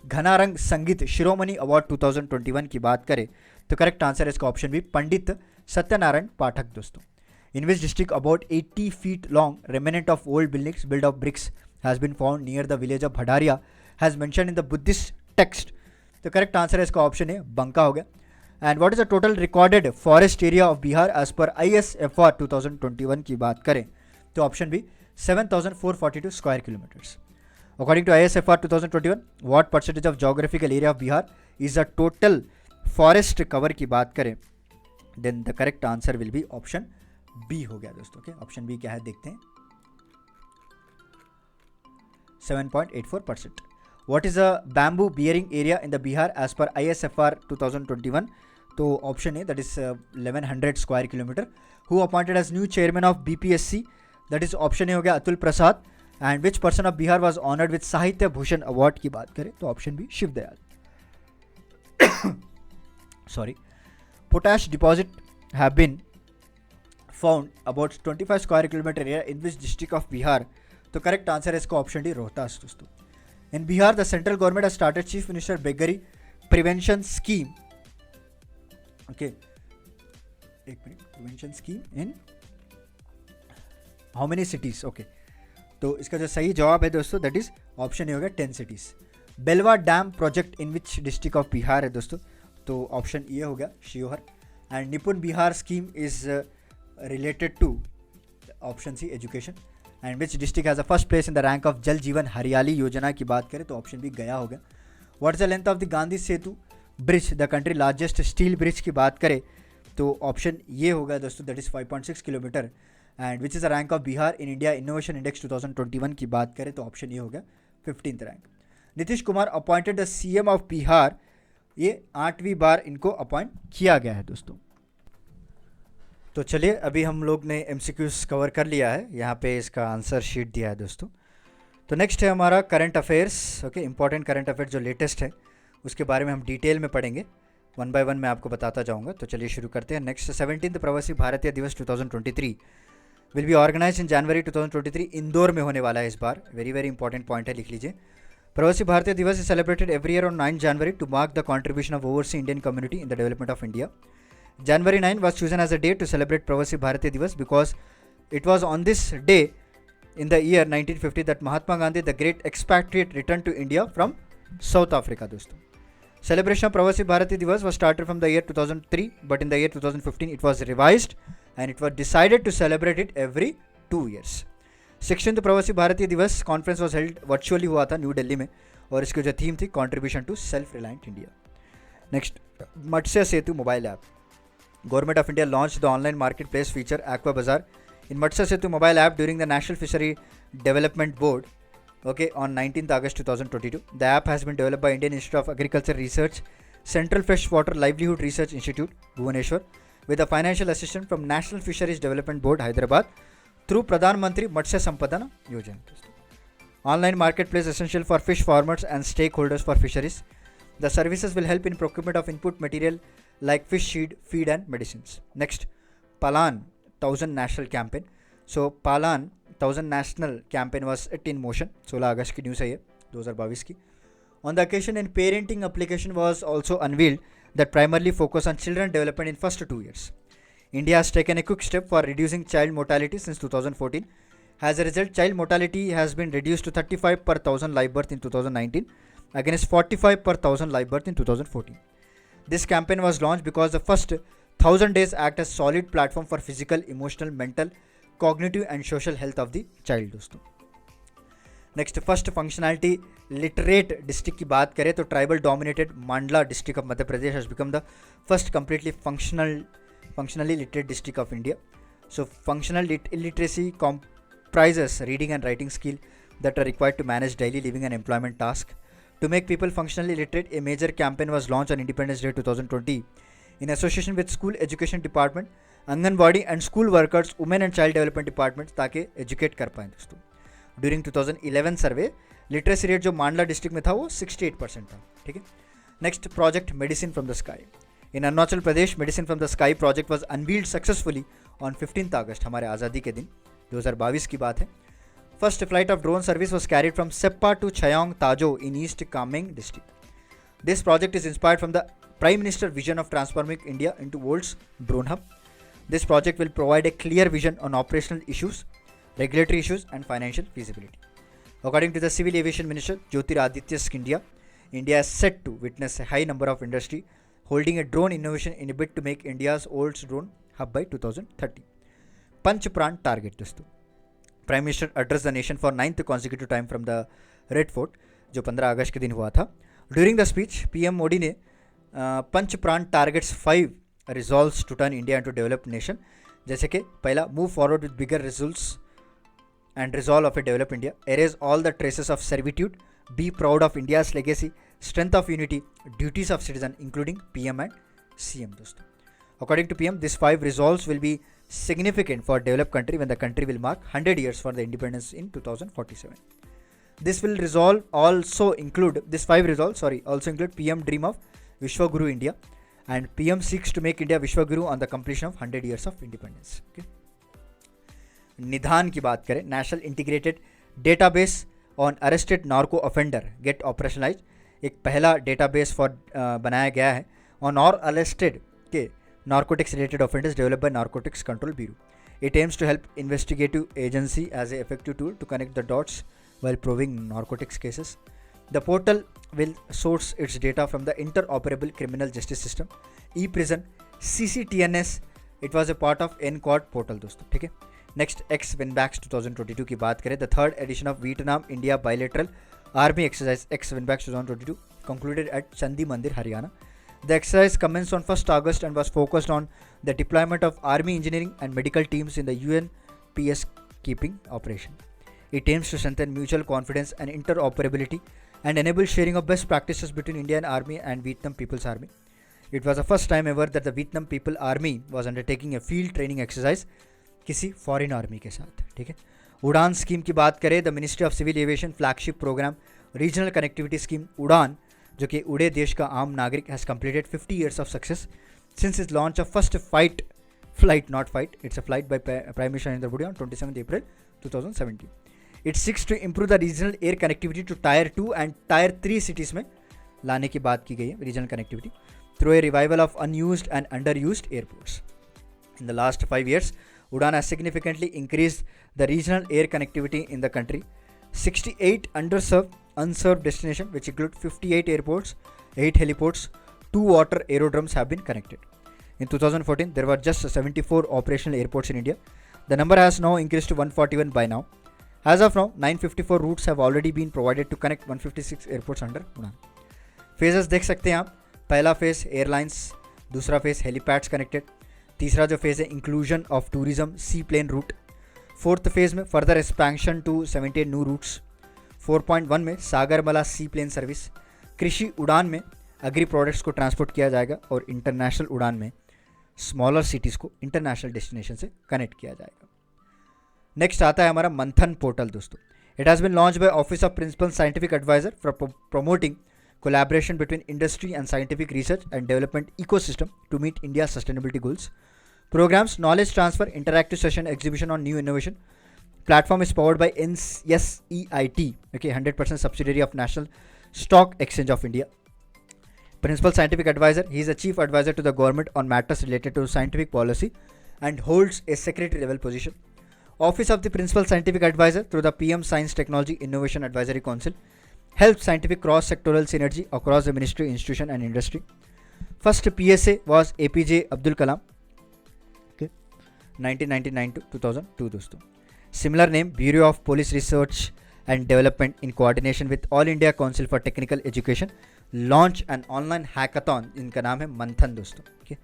Ghanarang संगीत शिरोमणि अवार्ड 2021 की बात करें तो करेक्ट आंसर है इसका ऑप्शन बी पंडित सत्यनारायण पाठक दोस्तों. In which district about 80 feet long remnant of old buildings build of bricks has been found near the village of Bhadaria has mention in the Buddhist text, तो correct answer है इसका option है बंका हो गया. And what is the total recorded forest area of Bihar as per ISFR 2021 की बात करें तो option B 7,442 square kilometres. According to ISFR 2021, what percentage of geographical area of Bihar is the total forest cover की बात करें, then the correct answer will be option B हो गया दोस्तों. ओके, ऑप्शन बी क्या है देखते हैं, 7.84%. What is the bamboo bearing area in the Bihar as per ISFR 2021, तो option A that is 1100 square kilometre. Who appointed as new chairman of BPSC, that is option A हो गया Atul Prasad. And which person of Bihar was honoured with Sahitya Bhushan award की बात करें तो option B Shiv Dayal. Sorry. Potash deposit have been found about 25 square kilometre area in which district of Bihar, तो correct answer है इसका option D Rohtas दोस्तों. In Bihar the central government has started chief minister beggary prevention scheme. Okay, एक minute, prevention scheme in how many cities. Okay, तो इसका जो सही जवाब है दोस्तों दैट इज ऑप्शन ए हो गया 10 cities. Belwa dam project in which district of Bihar है दोस्तों, तो ऑप्शन ए हो गया Sheohar. And Nipun Bihar scheme is related to option C education. And which district has the first place in the rank of Jal Jeevan हरियाली योजना की बात करें तो ऑप्शन बी गया हो गया. What is the length of the Gandhi Setu bridge, the country largest steel bridge की बात करें तो ऑप्शन ये हो गया दोस्तों that is 5.6 kilometre. And which is the rank of Bihar in India innovation index 2021 की बात करें तो ऑप्शन ये हो गया 15th rank. Nitish Kumar appointed the CM of Bihar, ये 8वीं बार इनको अपॉइंट किया गया है दोस्तों. तो चलिए अभी हम लोग ने MCQs कवर कर लिया है, यहाँ पे इसका आंसर शीट दिया है दोस्तों. तो नेक्स्ट है हमारा current affairs. Okay, important current affair जो लेटेस्ट है उसके बारे में हम डिटेल में पढ़ेंगे, 1 by 1 मैं आपको बताता जाऊँगा. तो चलिए शुरू करते हैं. नेक्स्ट 17th प्रवासी Bharatiya Divas 2023 will be organise in January 2023. Indore में होने वाला है इस बार. वेरी वेरी इंपॉर्टेंट पॉइंट है, लिख लीजिए. Pravasi Bharatiya Divas is celebrated every year on 9 January to mark the contribution of overseas Indian community in the development of India. January 9 was chosen as a day to celebrate Pravasi Bharatiya Divas because it was on this day in the year 1950 that Mahatma Gandhi, the great expatriate, returned to India from South Africa. दोस्तों, celebration of Pravasi Bharatiya Divas was started from the year 2003, but in the year 2015 it was revised and it was decided to celebrate it every 2 years. 16th प्रवासी भारतीय दिवस conference was held virtually हुआ था new Delhi में और इसकी जो theme थी contribution to self reliant India. Next, Matsya Setu mobile app. Government of India launched the online marketplace feature Aqua Bazaar in Matsya Setu mobile app during the National Fishery Development Board. Okay, on 19th August 2022. The app has been developed by Indian Institute of Agriculture Research, Central Freshwater Livelihood Research Institute, Bhubaneswar, with a financial assistance from National Fisheries Development Board, Hyderabad, through Pradhan Mantri Matsya Sampadana Yojana. Online marketplace essential for fish farmers and stakeholders for fisheries. The services will help in procurement of input material like fish feed and medicines. Next, Palan 1000 National Campaign. So Palan 1000 National Campaign was in motion. 16 अगस्त की news है ये 2022 की. On the occasion, a parenting application was also unveiled that primarily focus on children development in first 2 years. India has taken a quick step for reducing child mortality since 2014. As a result, child mortality has been reduced to 35 per 1000 live birth in 2019 against 45 per 1000 live birth in 2014. This campaign was launched because the first 1000 days act as solid platform for physical, emotional, mental, cognitive and social health of the child. दोस्तों next first functionality literate district की बात करें तो tribal dominated मांडला district of Madhya Pradesh has become the first completely functionally literate district of India. So functional illiteracy comprises reading and writing skill that are required to manage daily living and employment tasks. To make people functionally literate, a major campaign was launched on Independence Day 2020 in association with School Education Department, Anganwadi and School Workers, Women and Child Development Department ताकि educate कर पाएँ दोस्तों. During 2011 सर्वे literacy rate जो मांडला district में था वो 68% था. ठीक है. Next project medicine from the sky. In Arunachal Pradesh medicine from the sky project was unveiled successfully on 15th अगस्त हमारे आज़ादी के दिन 2022 की बात है. First flight of drone service was carried from Seppa to Chayong Tajo in East Kameng district. This project is inspired from the Prime Minister vision of transforming India into world's drone hub. This project will provide a clear vision on operational issues, regulatory issues and financial feasibility. According to the Civil Aviation Minister Jyotiraditya Scindia, India is set to witness a high number of industry holding a drone innovation in a bid to make India's world's drone hub by 2030. Panch Pran target दोस्तों. Prime Minister addressed the nation for 9th consecutive time from the Red Fort जो 15 अगस्त के दिन हुआ था. During the speech, PM Modi ने Panch Pran targets 5 resolves to turn India into developed nation. जैसे कि पहला, move forward with bigger results and resolve of a developed India, erase all the traces of servitude, be proud of India's legacy, strength of unity, duties of citizen, including PM and CM. दोस्तों, according to PM, these 5 resolves will be significant for developed country when the country will mark 100 years for the independence in 2047. This will resolve also include this 5 resolves. Also include PM dream of Vishwaguru India, and PM seeks to make India Vishwaguru on the completion of 100 years of independence. Okay. निधान की बात करें, national integrated database on arrested narco offender get operationalise. एक पहला database for बनाया गया है on और अरेस्टेड के narcotics related offenders developed by narcotics control bureau. It aims to help investigative agency as a effective tool to connect the dots while proving narcotics cases. The portal will source its data from the interoperable criminal justice system, e-prison, CCTNS. It was a part of NCOD portal दोस्तों. ठीक है. Next, x VINBAX 2022 की बात करें, the third edition of Vietnam India bilateral army exercise x VINBAX 2022 concluded at Chandi Mandir, Haryana. The exercise commenced on 1st August and was focused on the deployment of army engineering and medical teams in the UN peacekeeping operation. It aims to strengthen mutual confidence and interoperability and enable sharing of best practices between Indian Army and Vietnam People's Army. It was the first time ever that the Vietnam People Army was undertaking a field training exercise किसी foreign army के साथ. ठीक है. Udan scheme की बात करें, the ministry of civil aviation flagship programme regional connectivity scheme Udan, जो कि उड़े देश का आम नागरिक, has completed 50 years of success since its launch of first flight, it's a flight by Prime Minister Narendra Modi on 27th April 2017. It seeks to improve the regional air connectivity to Tier 2 and Tier 3 cities में लाने की बात की गई है, regional connectivity, through a revival of unused and underused airports. In the last 5 years, Udan has significantly increased the regional air connectivity in the country. 68 unserved destinations, which include 58 airports, 8 heliports, 2 water aerodromes have been connected. In 2014, there were just 74 operational airports in India. The number has now increased to 141 by now. As of now, 954 routes have already been provided to connect 156 airports under Udan. Phases देख सकते हैं आप. पहला phase airlines, दूसरा phase helipads connected, तीसरा जो phase है inclusion of tourism sea plane route, fourth phase में further expansion to 78 new routes, 4.1 में सागरमाला सी प्लेन सर्विस, कृषि उड़ान में एग्री प्रोडक्ट्स को ट्रांसपोर्ट किया जाएगा और इंटरनेशनल उड़ान में स्मॉलर सिटीज़ को इंटरनेशनल डेस्टिनेशन से कनेक्ट किया जाएगा। नेक्स्ट आता है हमारा मंथन पोर्टल दोस्तों। It has been launch by office of principal scientific adviser for promoting collaboration between industry and scientific research and development ecosystem to meet India's sustainability goals. Programs, knowledge transfer, interactive session, exhibition on new innovation. Platform is powered by NSEIT, okay, 100% subsidiary of National Stock Exchange of India. Principal Scientific Advisor, he is a chief advisor to the government on matters related to scientific policy and holds a secretary level position. Office of the Principal Scientific Advisor through the PM Science Technology Innovation Advisory Council helps scientific cross-sectoral synergy across the ministry, institution and industry. First PSA was APJ Abdul Kalam, okay, 1999 to 2002 दोस्तों. Similar name, Bureau of Police Research and Development in coordination with All India Council for Technical Education launch an online hackathon, इनका नाम है मंथन दोस्तों. okay.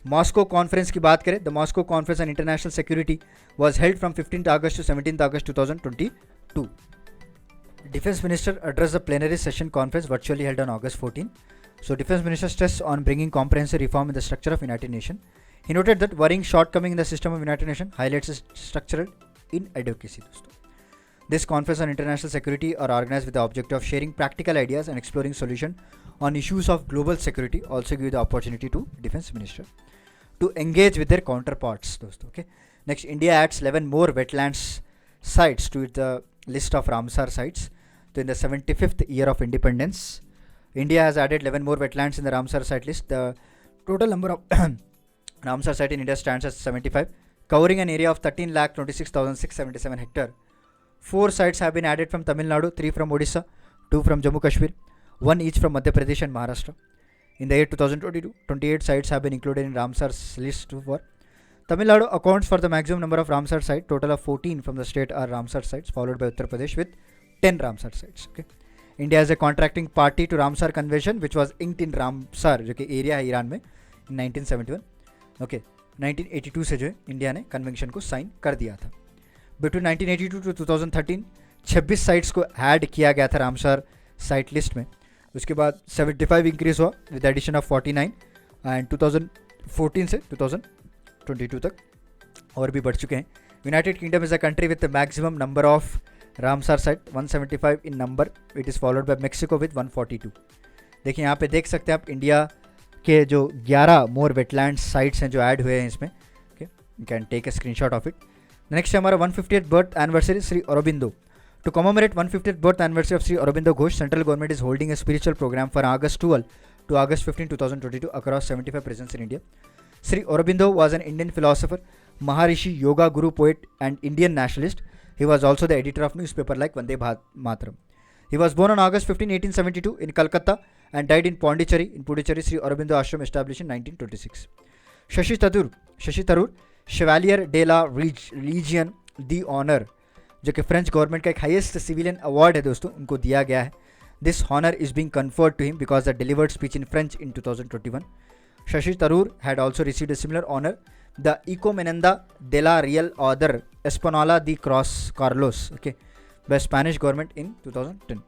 Moscow conference की बात करें, the Moscow conference on international security was held from 15th August to 17th August 2022. Defense Minister addressed the plenary session conference virtually held on August 14. So Defense Minister stressed on bringing comprehensive reform in the structure of United Nations. He noted that worrying shortcoming in the system of United Nations highlights its structural inadequacy. This conference on international security are organized with the objective of sharing practical ideas and exploring solutions on issues of global security. Also give the opportunity to Defense Minister to engage with their counterparts. Okay. Next, India adds 11 more wetlands sites to the list of Ramsar sites. So in the 75th year of independence, India has added 11 more wetlands in the Ramsar site list. The total number of Ramsar sites in India stands at 75, covering an area of 13,26,677 hectares. 4 sites have been added from Tamil Nadu, 3 from Odisha, 2 from Jammu Kashmir, 1 each from Madhya Pradesh and Maharashtra. In the year 2022, 28 sites have been included in Ramsar's list for Tamil Nadu accounts for the maximum number of Ramsar sites. Total of 14 from the state are Ramsar sites, followed by Uttar Pradesh with 10 Ramsar sites. Okay. India is a contracting party to Ramsar Convention, which was inked in Ramsar, जो कि area है Iran में, in 1971. Okay. 1982 से जो है India ने convention को sign कर दिया था. Between 1982 to 2013, 26 साइट्स को ऐड किया गया था रामसर साइट लिस्ट में. उसके बाद 75 इंक्रीज हुआ विद एडिशन ऑफ 49 एंड 2014 से 2022 तक और भी बढ़ चुके हैं. United kingdom is a country with the maximum number of Ramsar site 175 in number. It is followed by Mexico with 142. देखिए यहाँ पे देख सकते हैं आप इंडिया के जो 11 मोर वेटलैंड साइट्स हैं जो ऐड हुए हैं इसमें. Okay, you can take a screenshot of it. Next है हमारा 150th birth anniversary Shri Aurobindo. To commemorate 150th birth anniversary of Sri Aurobindo Ghosh, central government is holding a spiritual program for August 12 to August 15, 2022 across 75 prisons in India. Sri Aurobindo was an Indian philosopher, Maharishi, yoga guru, poet and Indian nationalist. He was also the editor of newspaper like Vande Mataram. He was born on August 15, 1872 in Calcutta and died in Pondicherry. In Puducherry, Sri Aurobindo Ashram established in 1926. Shashi Tharoor, Chevalier de la Legion d'Honneur, जो कि French government का एक highest civilian award है दोस्तों, उनको दिया गया है. This honour is being conferred to him because the delivered speech in French in 2021. Shashi Tharoor had also received a similar honour, the इकोमेनेंदा de la Real Order Española de Carlos, okay, by Spanish government in 2010.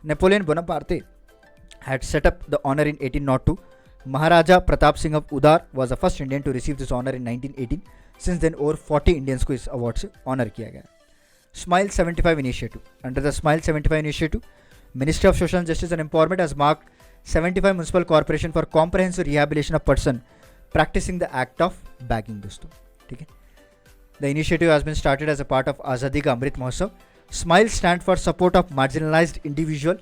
Napoleon Bonaparte had set up the honor in 1802. Maharaja Pratap Singh of Udar was the first Indian to receive this honor in 1918. Since then over 40 Indians को इस award से honour किया गया. Smile 75 Initiative. Under the Smile 75 Initiative, Ministry of Social Justice and Empowerment has marked 75 municipal corporation for comprehensive rehabilitation of person practicing the act of begging. दोस्तों, ठीक है. The initiative has been started as a part of Azadi Ka Amrit Mahotsav. Smile stands for support of marginalized individual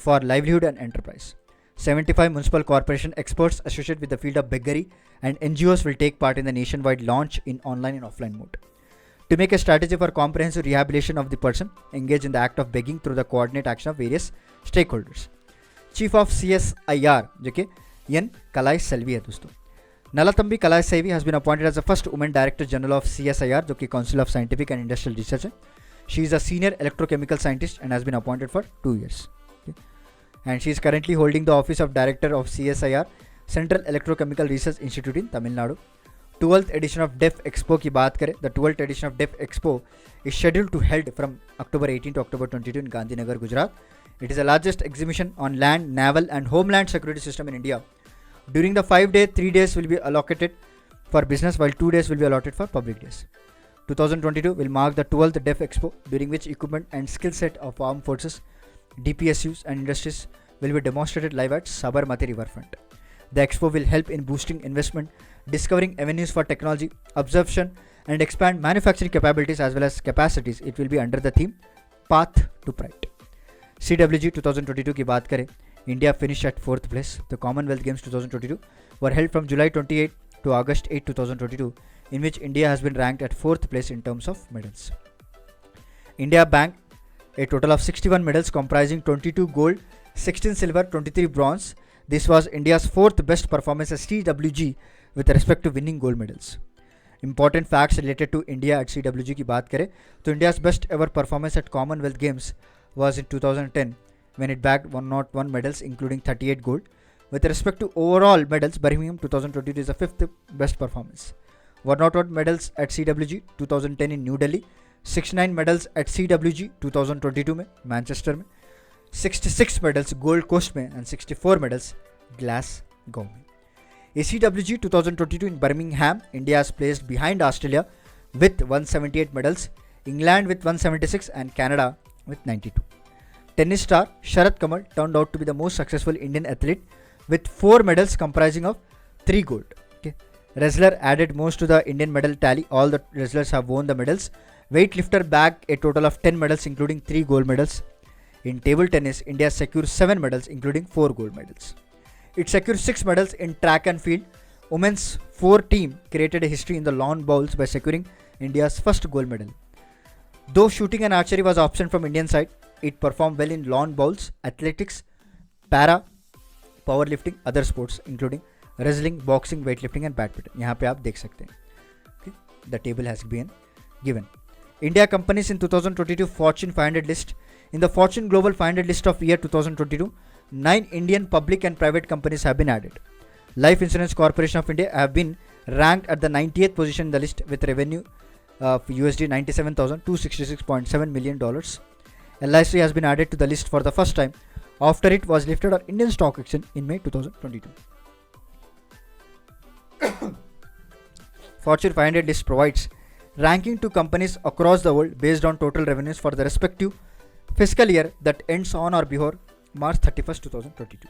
for livelihood and enterprise. 75 municipal corporation experts associated with the field of beggary and NGOs will take part in the nationwide launch in online and offline mode. To make a strategy for comprehensive rehabilitation of the person engaged in the act of begging through the coordinate action of various stakeholders. Chief of CSIR, जो कि N. Kalai Selvi है दोस्तों. Nalathambi Kalai Selvi has been appointed as the first woman Director General of CSIR, जो कि Council of Scientific and Industrial Research है. She is a senior electrochemical scientist and has been appointed for 2 years. Okay. And she is currently holding the office of Director of CSIR, Central Electrochemical Research Institute in Tamil Nadu. Twelfth edition of DefExpo की बात करें, the twelfth edition of DefExpo is scheduled to held from October 18 to October 22 in Gandhinagar, Gujarat. It is the largest exhibition on land, naval and homeland security system in India. During the 5 days, 3 days will be allocated for business while 2 days will be allotted for public days. 2022 will mark the 12th DEF Expo, during which equipment and skill set of armed forces, DPSUs and industries will be demonstrated live at Sabarmati riverfront. The expo will help in boosting investment, discovering avenues for technology, absorption and expand manufacturing capabilities as well as capacities. It will be under the theme Path to Pride. CWG 2022 की बात करें, India finished at 4th place. The Commonwealth Games 2022 were held from July 28 to August 8, 2022, in which India has been ranked at 4th place in terms of medals. India banked a total of 61 medals comprising 22 gold, 16 silver, 23 bronze. This was India's 4th best performance at CWG with respect to winning gold medals. Important facts related to India at CWG की बात करें तो India's best ever performance at Commonwealth Games was in 2010 when it bagged 101 medals including 38 gold. With respect to overall medals, Birmingham 2022 is the 5th best performance. 101 medals at CWG 2010 in New Delhi, 69 medals at CWG 2022 में Manchester में, 66 medals Gold Coast में and 64 medals Glasgow में. ACWG 2022 in Birmingham, India is placed behind Australia with 178 medals, England with 176 and Canada with 92. Tennis star Sharat Kamal turned out to be the most successful Indian athlete with 4 medals comprising of 3 gold. Okay. Wrestler added most to the Indian medal tally. All the wrestlers have won the medals. Weightlifter bagged a total of 10 medals including 3 gold medals. In table tennis, India secured 7 medals including 4 gold medals. It secured 6 medals in track and field. Women's 4 team created a history in the lawn bowls by securing India's first gold medal. Though shooting and archery was absent from Indian side, it performed well in lawn bowls, athletics, para, powerlifting, other sports including wrestling, boxing, weightlifting and badminton. यहाँ पे आप देख सकते हैं. Okay. The table has been given. India companies in 2022 Fortune 500 list. In the Fortune Global 500 list of year 2022, 9 Indian public and private companies have been added. Life Insurance Corporation of India have been ranked at the 90th position in the list with revenue of USD $97,266.7 million. LIC has been added to the list for the first time after it was lifted on Indian Stock Exchange in May 2022. Fortune 500 list provides ranking to companies across the world based on total revenues for the respective fiscal year that ends on or before March 31st, 2022.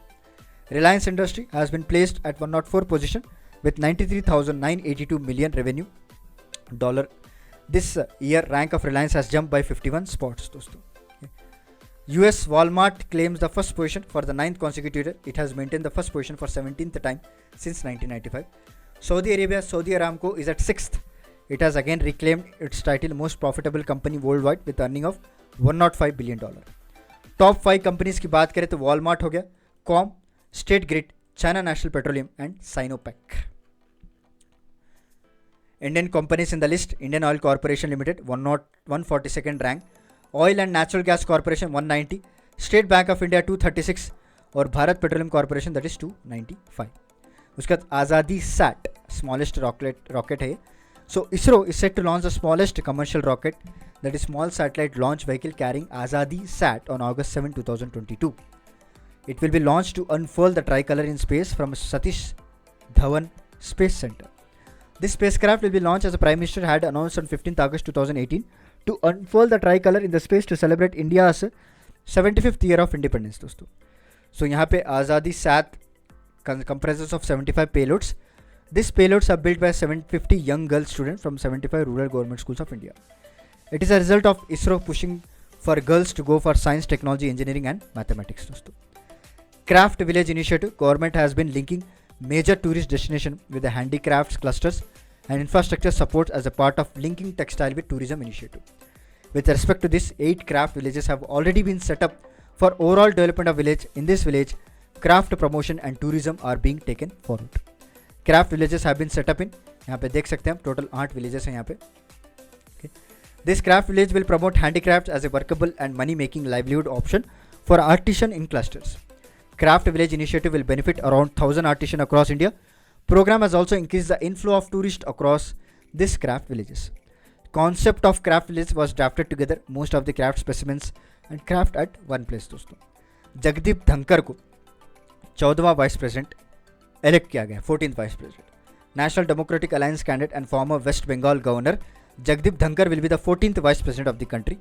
Reliance Industry has been placed at 104 position with 93,982 million revenue dollar. This year rank of Reliance has jumped by 51 spots. दोस्तों. US Walmart claims the first position for the 9th consecutive year. It has maintained the first position for 17th time since 1995. Saudi Arabia, Saudi Aramco is at 6th. It has again reclaimed its title most profitable company worldwide with earning of $105 billion. Top 5 companies की बात करें तो Walmart हो गया, Com, State Grid, China National Petroleum and Sinopec. Indian companies in the list: Indian Oil Corporation Limited 142nd rank, Oil and Natural Gas Corporation 190, State Bank of India 236 और Bharat petroleum corporation that is 295. उसके बाद Azadi sat smallest rocket है. So ISRO is set to launch the smallest commercial rocket that is small satellite launch vehicle carrying Azadi Sat on August 7, 2022. It will be launched to unfurl the tricolor in space from Satish Dhawan Space Center. This spacecraft will be launched as the Prime Minister had announced on 15th August 2018 to unfurl the tricolor in the space to celebrate India's 75th year of independence. दोस्तों. So यहाँ पे Azadi Sat comprises of 75 payloads. These payloads are built by 750 young girl students from 75 rural government schools of India. It is a result of ISRO pushing for girls to go for science, technology, engineering and mathematics. Craft Village Initiative. Government has been linking major tourist destination with the handicrafts clusters and infrastructure supports as a part of linking textile with tourism initiative. With respect to this, 8 craft villages have already been set up for overall development of village. In this village, craft promotion and tourism are being taken forward. Craft villages have been set up in, यहाँ पे देख सकते हैं हम total 8 villages हैं यहाँ पे. This craft village will promote handicrafts as a workable and money-making livelihood option for artisans in clusters. Craft Village initiative will benefit around 1,000 artisans across India. Program has also increased the inflow of tourists across this craft villages. Concept of craft village was drafted together most of the craft specimens and craft at one place दोस्तों. जगदीप धनकर को 14वां vice president elect किया गया, 14th vice president. National democratic alliance candidate and former west Bengal governor Jagdeep Dhankar will be the 14th vice president of the country.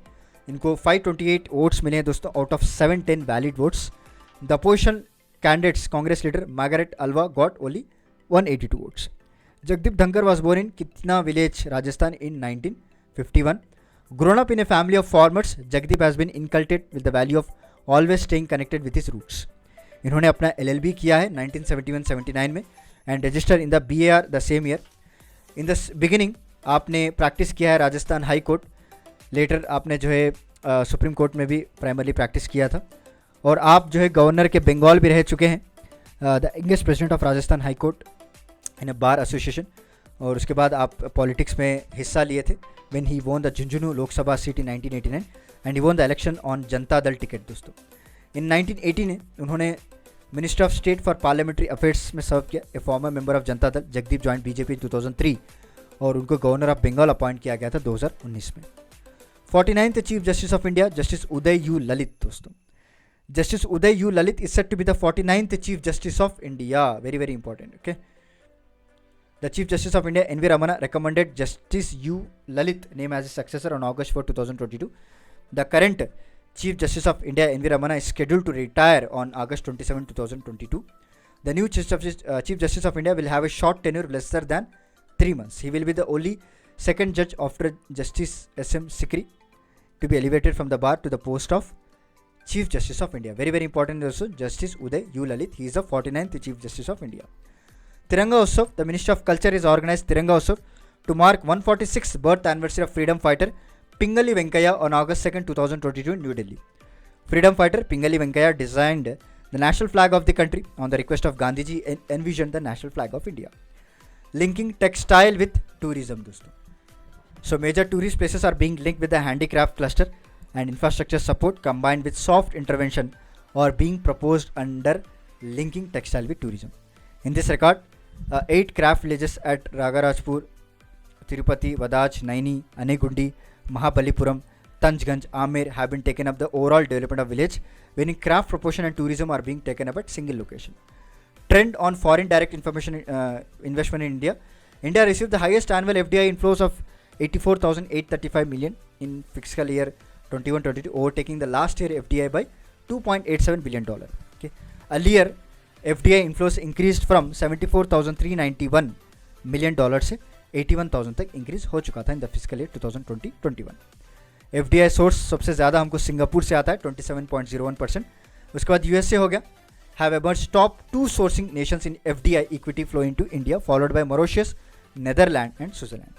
इनको 528 votes मिले हैं दोस्तों out of 710 valid votes. The opposition candidates Congress leader Margaret Alva got only 182 votes. Jagdeep Dhankar was born in Kitna village, Rajasthan in 1951. Grown up in a family of farmers, Jagdeep has been inculcated with the value of always staying connected with his roots. इन्होंने अपना LLB किया है 1971-79 में and register in the BAR the same year. In the beginning आपने practice किया है Rajasthan high court, letter आपने जो है सुप्रीम कोर्ट में भी प्राइमरली प्रैक्टिस किया था, और आप जो है गवर्नर के बंगाल भी रह चुके हैं, the youngest president of Rajasthan high court in a bar association. और उसके बाद आप पॉलिटिक्स में हिस्सा लिए थे when he won the Jhunjhunu Lok Sabha seat in 1989 and he won the election on Janata Dal ticket दोस्तों. इन 1980 में उन्होंने minister of state for parliamentary affairs में सर्व किया. ए farmer member of Janata Dal Jagdeep joint BJP in 2003 और उनको गवर्नर ऑफ बंगाल अपॉइंट किया गया था 2019 में. 49th chief justice of India justice Uday U Lalit दोस्तों. Justice Uday U Lalit is set to be the 49th chief justice of India. Very very important. Okay, the Chief Justice of India N.V. Ramana recommended Justice U. Lalit name as his successor on August 4, 2022. The current Chief Justice of India N.V. Ramana is scheduled to retire on August 27, 2022. The new Chief Justice of India will have a short tenure lesser than 3 months. He will be the only second judge after Justice S.M. Sikri to be elevated from the bar to the post of Chief Justice of India. Very very important also, Justice Uday U. Lalit. He is the 49th Chief Justice of India. Tiranga Utsav, the Ministry of Culture is organized Tiranga Utsav to mark 146th birth anniversary of freedom fighter Pingali Venkaya on August 2, 2022 in New Delhi. Freedom fighter Pingali Venkaya designed the national flag of the country on the request of Gandhiji and envisioned the national flag of India. Linking textile with tourism दोस्तों. So major tourist places are being linked with the handicraft cluster and infrastructure support combined with soft intervention or being proposed under linking textile with tourism. In this regard, 8 craft villages at Ragarajpur, Tirupati, Vadaj, Naini, Anegundi, Mahabalipuram, Tanjganj, Amer have been taken up the overall development of village, wherein craft proportion and tourism are being taken up at single location. Trend on foreign direct investment in India. India received the highest annual FDI inflows of 84,835 million in fiscal year 21-22, overtaking the last year FDI by $2.87 billion. Okay. Earlier, FDI inflows increased from 74,391 million dollar से 81,000 तक increase हो चुका था in the physical year 2020-21. FDI source सबसे ज़्यादा हमको Singapore से आता है 27.01%. उसके बाद यूएसए हो गया. Have emerged top 2 sourcing nations in FDI equity flow into India followed by Mauritius, Netherland and Switzerland.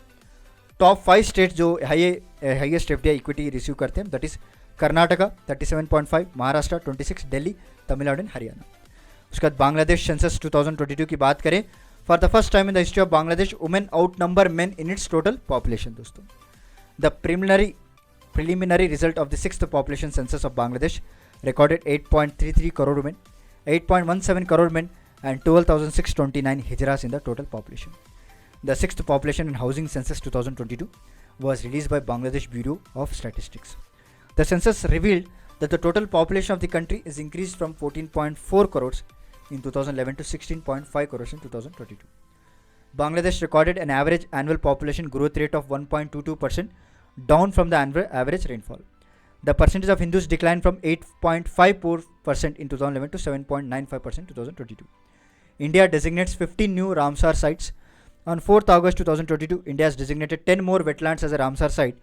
Top 5 state जो हाईएस्ट FDI इक्विटी रिसीव करते हैं that is Karnataka 37.5, Maharashtra 26, Delhi, Tamil Nadu and Haryana. उसके बाद बांग्लादेश सेंसस 2022 की बात करें, for the first time in the history of Bangladesh women out number men in its total population दोस्तों. The preliminary result of the 6th population census of Bangladesh recorded 8.33 crore women, 8.17 crore men and 12,629 hijras in the total population. The 6th population and housing census 2022 was released by Bangladesh Bureau of Statistics. The census revealed that the total population of the country is increased from 14.4 crores in 2011 to 16.5 crores in 2022. Bangladesh recorded an average annual population growth rate of 1.22%, down from the average rainfall. The percentage of Hindus declined from 8.54% in 2011 to 7.95% in 2022. India designates 15 new Ramsar sites. On 4th August 2022, India has designated 10 more wetlands as a Ramsar site,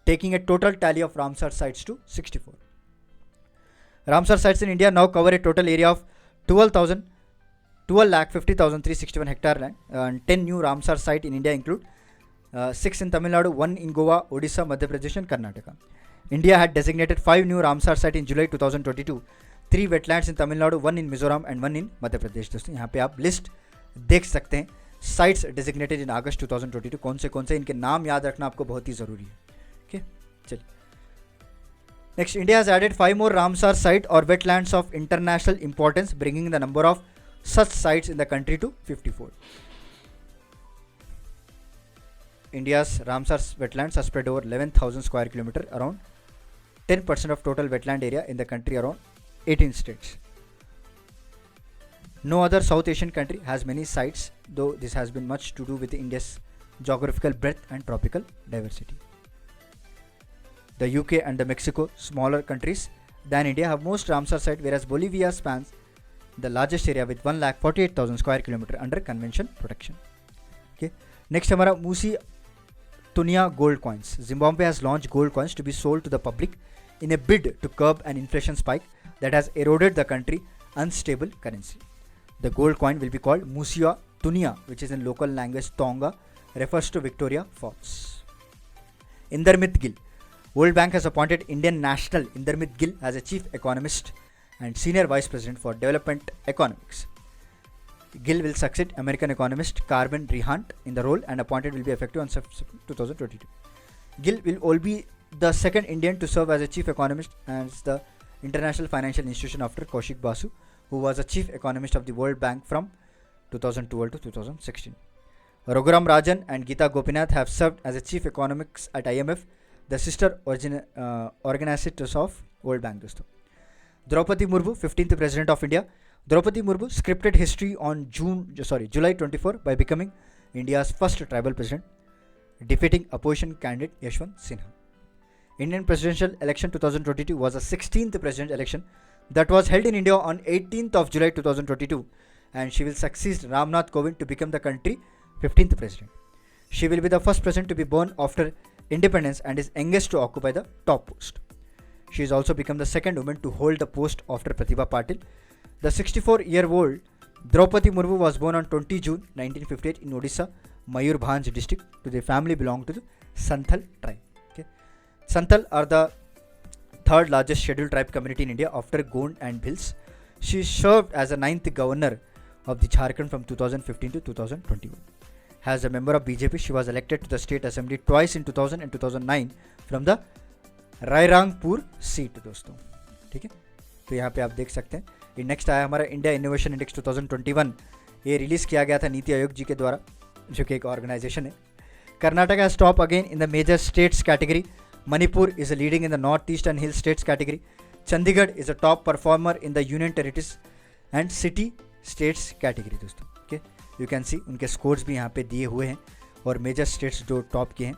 taking a total tally of Ramsar sites to 64. Ramsar sites in India now cover a total area of 12,50,361 hectare land, and 10 new Ramsar sites in India include 6 in Tamil Nadu, 1 in Goa, Odisha, Madhya Pradesh and Karnataka. India had designated 5 new Ramsar sites in July 2022, 3 wetlands in Tamil Nadu, 1 in Mizoram and 1 in Madhya Pradesh. दोस्तों यहाँ पे आप list देख सकते हैं sites designated इन अगस्त 2022 कौन से इनके नाम याद रखना आपको बहुत ही ज़रूरी है. ओके चलिए next. India has added 5 more Ramsar site or wetlands of international importance, bringing the number of such sites in the country to 54. India's Ramsar wetlands are spread over 11,000 square kilometer, around 10% of total wetland area in the country, around 18 states. No other South Asian country has many sites, though this has been much to do with India's geographical breadth and tropical diversity. The UK and the Mexico, smaller countries than India, have most Ramsar sites, whereas Bolivia spans the largest area with 1,48,000 square kilometer under convention protection. Okay. Next हमारा मूसी तुनिया gold coins. Zimbabwe has launched gold coins to be sold to the public in a bid to curb an inflation spike that has eroded the country's unstable currency. The gold coin will be called Musia Tunia, which is in local language Tonga, refers to Victoria Falls. Indermit Gill. World Bank has appointed Indian national Indermit Gill as a chief economist and senior vice president for development economics. Gill will succeed American economist Carmen Rehant in the role, and appointed will be effective on September 2022. Gill will all be the second Indian to serve as a chief economist as the International Financial Institution after Kaushik Basu, who was a chief economist of the World Bank from 2012 to 2016. Raghuram Rajan and Geeta Gopinath have served as a chief economics at IMF, the sister organizers of World Bank. Draupadi Murmu, 15th President of India. Draupadi Murmu scripted history on July 24 by becoming India's first tribal president, defeating opposition candidate Yashwant Sinha. Indian presidential election 2022 was the 16th presidential election that was held in India on 18th of July 2022, and she will succeed Ramnath Kovind to become the country's 15th president. She will be the first president to be born after independence and is youngest to occupy the top post. She has also become the second woman to hold the post after Pratibha Patil. The 64-year-old Draupadi Murmu was born on 20 June 1958 in Odisha, Mayurbhanj district, to the family belonging to the Santhal tribe. Okay. Santhal are the third largest scheduled tribe community in India after Gond and Bhils. She served as the 9th governor of the Jharkhand from 2015 to 2021. As a member of BJP, she was elected to the state assembly twice in 2000 and 2009 from the Rairangpur seat दोस्तों. ठीक है, तो यहाँ पे आप देख सकते हैं. ये नेक्स्ट आया हमारा इंडिया इनोवेशन इंडेक्स 2021. ये रिलीज़ किया गया था नीति आयोग जी के द्वारा, जो कि एक ऑर्गेनाइजेशन है. Karnataka has top again in the major states category. Manipur is leading in the north east and hill states category. Chandigarh is a top performer in the union territories and city states category दोस्तों. Okay, you can see उनके scores भी यहाँ पे दिए हुए हैं और major states जो टॉप के हैं.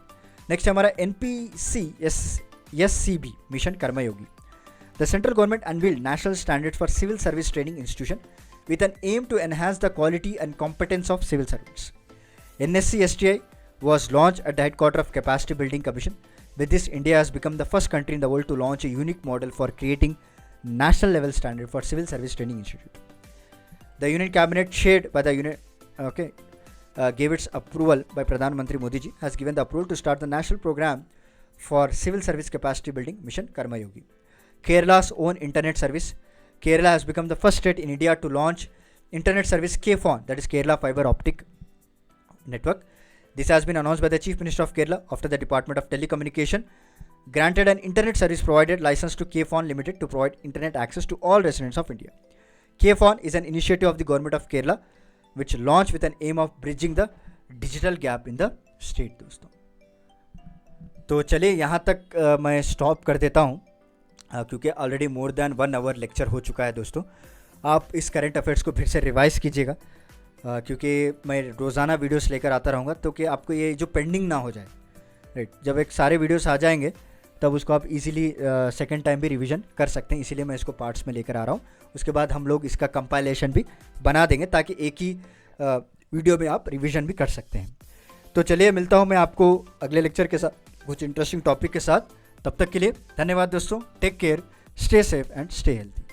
नेक्स्ट हमारा NPCSCB mission Karmayogi. The central government unveiled national standards for civil service training institution with an aim to enhance the quality and competence of civil servants. NSC-STI was launched at the headquarters of Capacity Building Commission. With this, India has become the first country in the world to launch a unique model for creating national level standard for civil service training institute. The Union Cabinet chaired by the gave its approval by Pradhan Mantri Modi ji has given the approval to start the national program for civil service capacity building mission Karma Yogi. Kerala's own internet service. Kerala has become the first state in India to launch internet service KFON, that is Kerala Fiber Optic Network. This has been announced by the Chief Minister of Kerala after the Department of Telecommunication granted an internet service provider license to KFON Limited to provide internet access to all residents of India. KFON is an initiative of the government of Kerala which launched with an aim of bridging the digital gap in the state दोस्तों. तो चलिए यहाँ तक मैं stop कर देता हूँ क्योंकि already more than 1 hour lecture हो चुका है दोस्तों. आप इस करंट अफेयर्स को फिर से रिवाइज़ कीजिएगा क्योंकि मैं रोज़ाना वीडियोस लेकर आता रहूँगा तो कि आपको ये जो पेंडिंग ना हो जाए. राइट, जब एक सारे वीडियोस आ जाएंगे तब उसको आप इजीली सेकंड टाइम भी रिवीजन कर सकते हैं. इसीलिए मैं इसको पार्ट्स में लेकर आ रहा हूँ. उसके बाद हम लोग इसका कंपाइलेशन भी बना देंगे ताकि एक ही वीडियो में आप रिवीजन भी कर सकते हैं. तो चलिए मिलता हूँ मैं आपको अगले लेक्चर के साथ कुछ इंटरेस्टिंग टॉपिक के साथ. तब तक के लिए धन्यवाद दोस्तों. Take care, stay safe and stay healthy.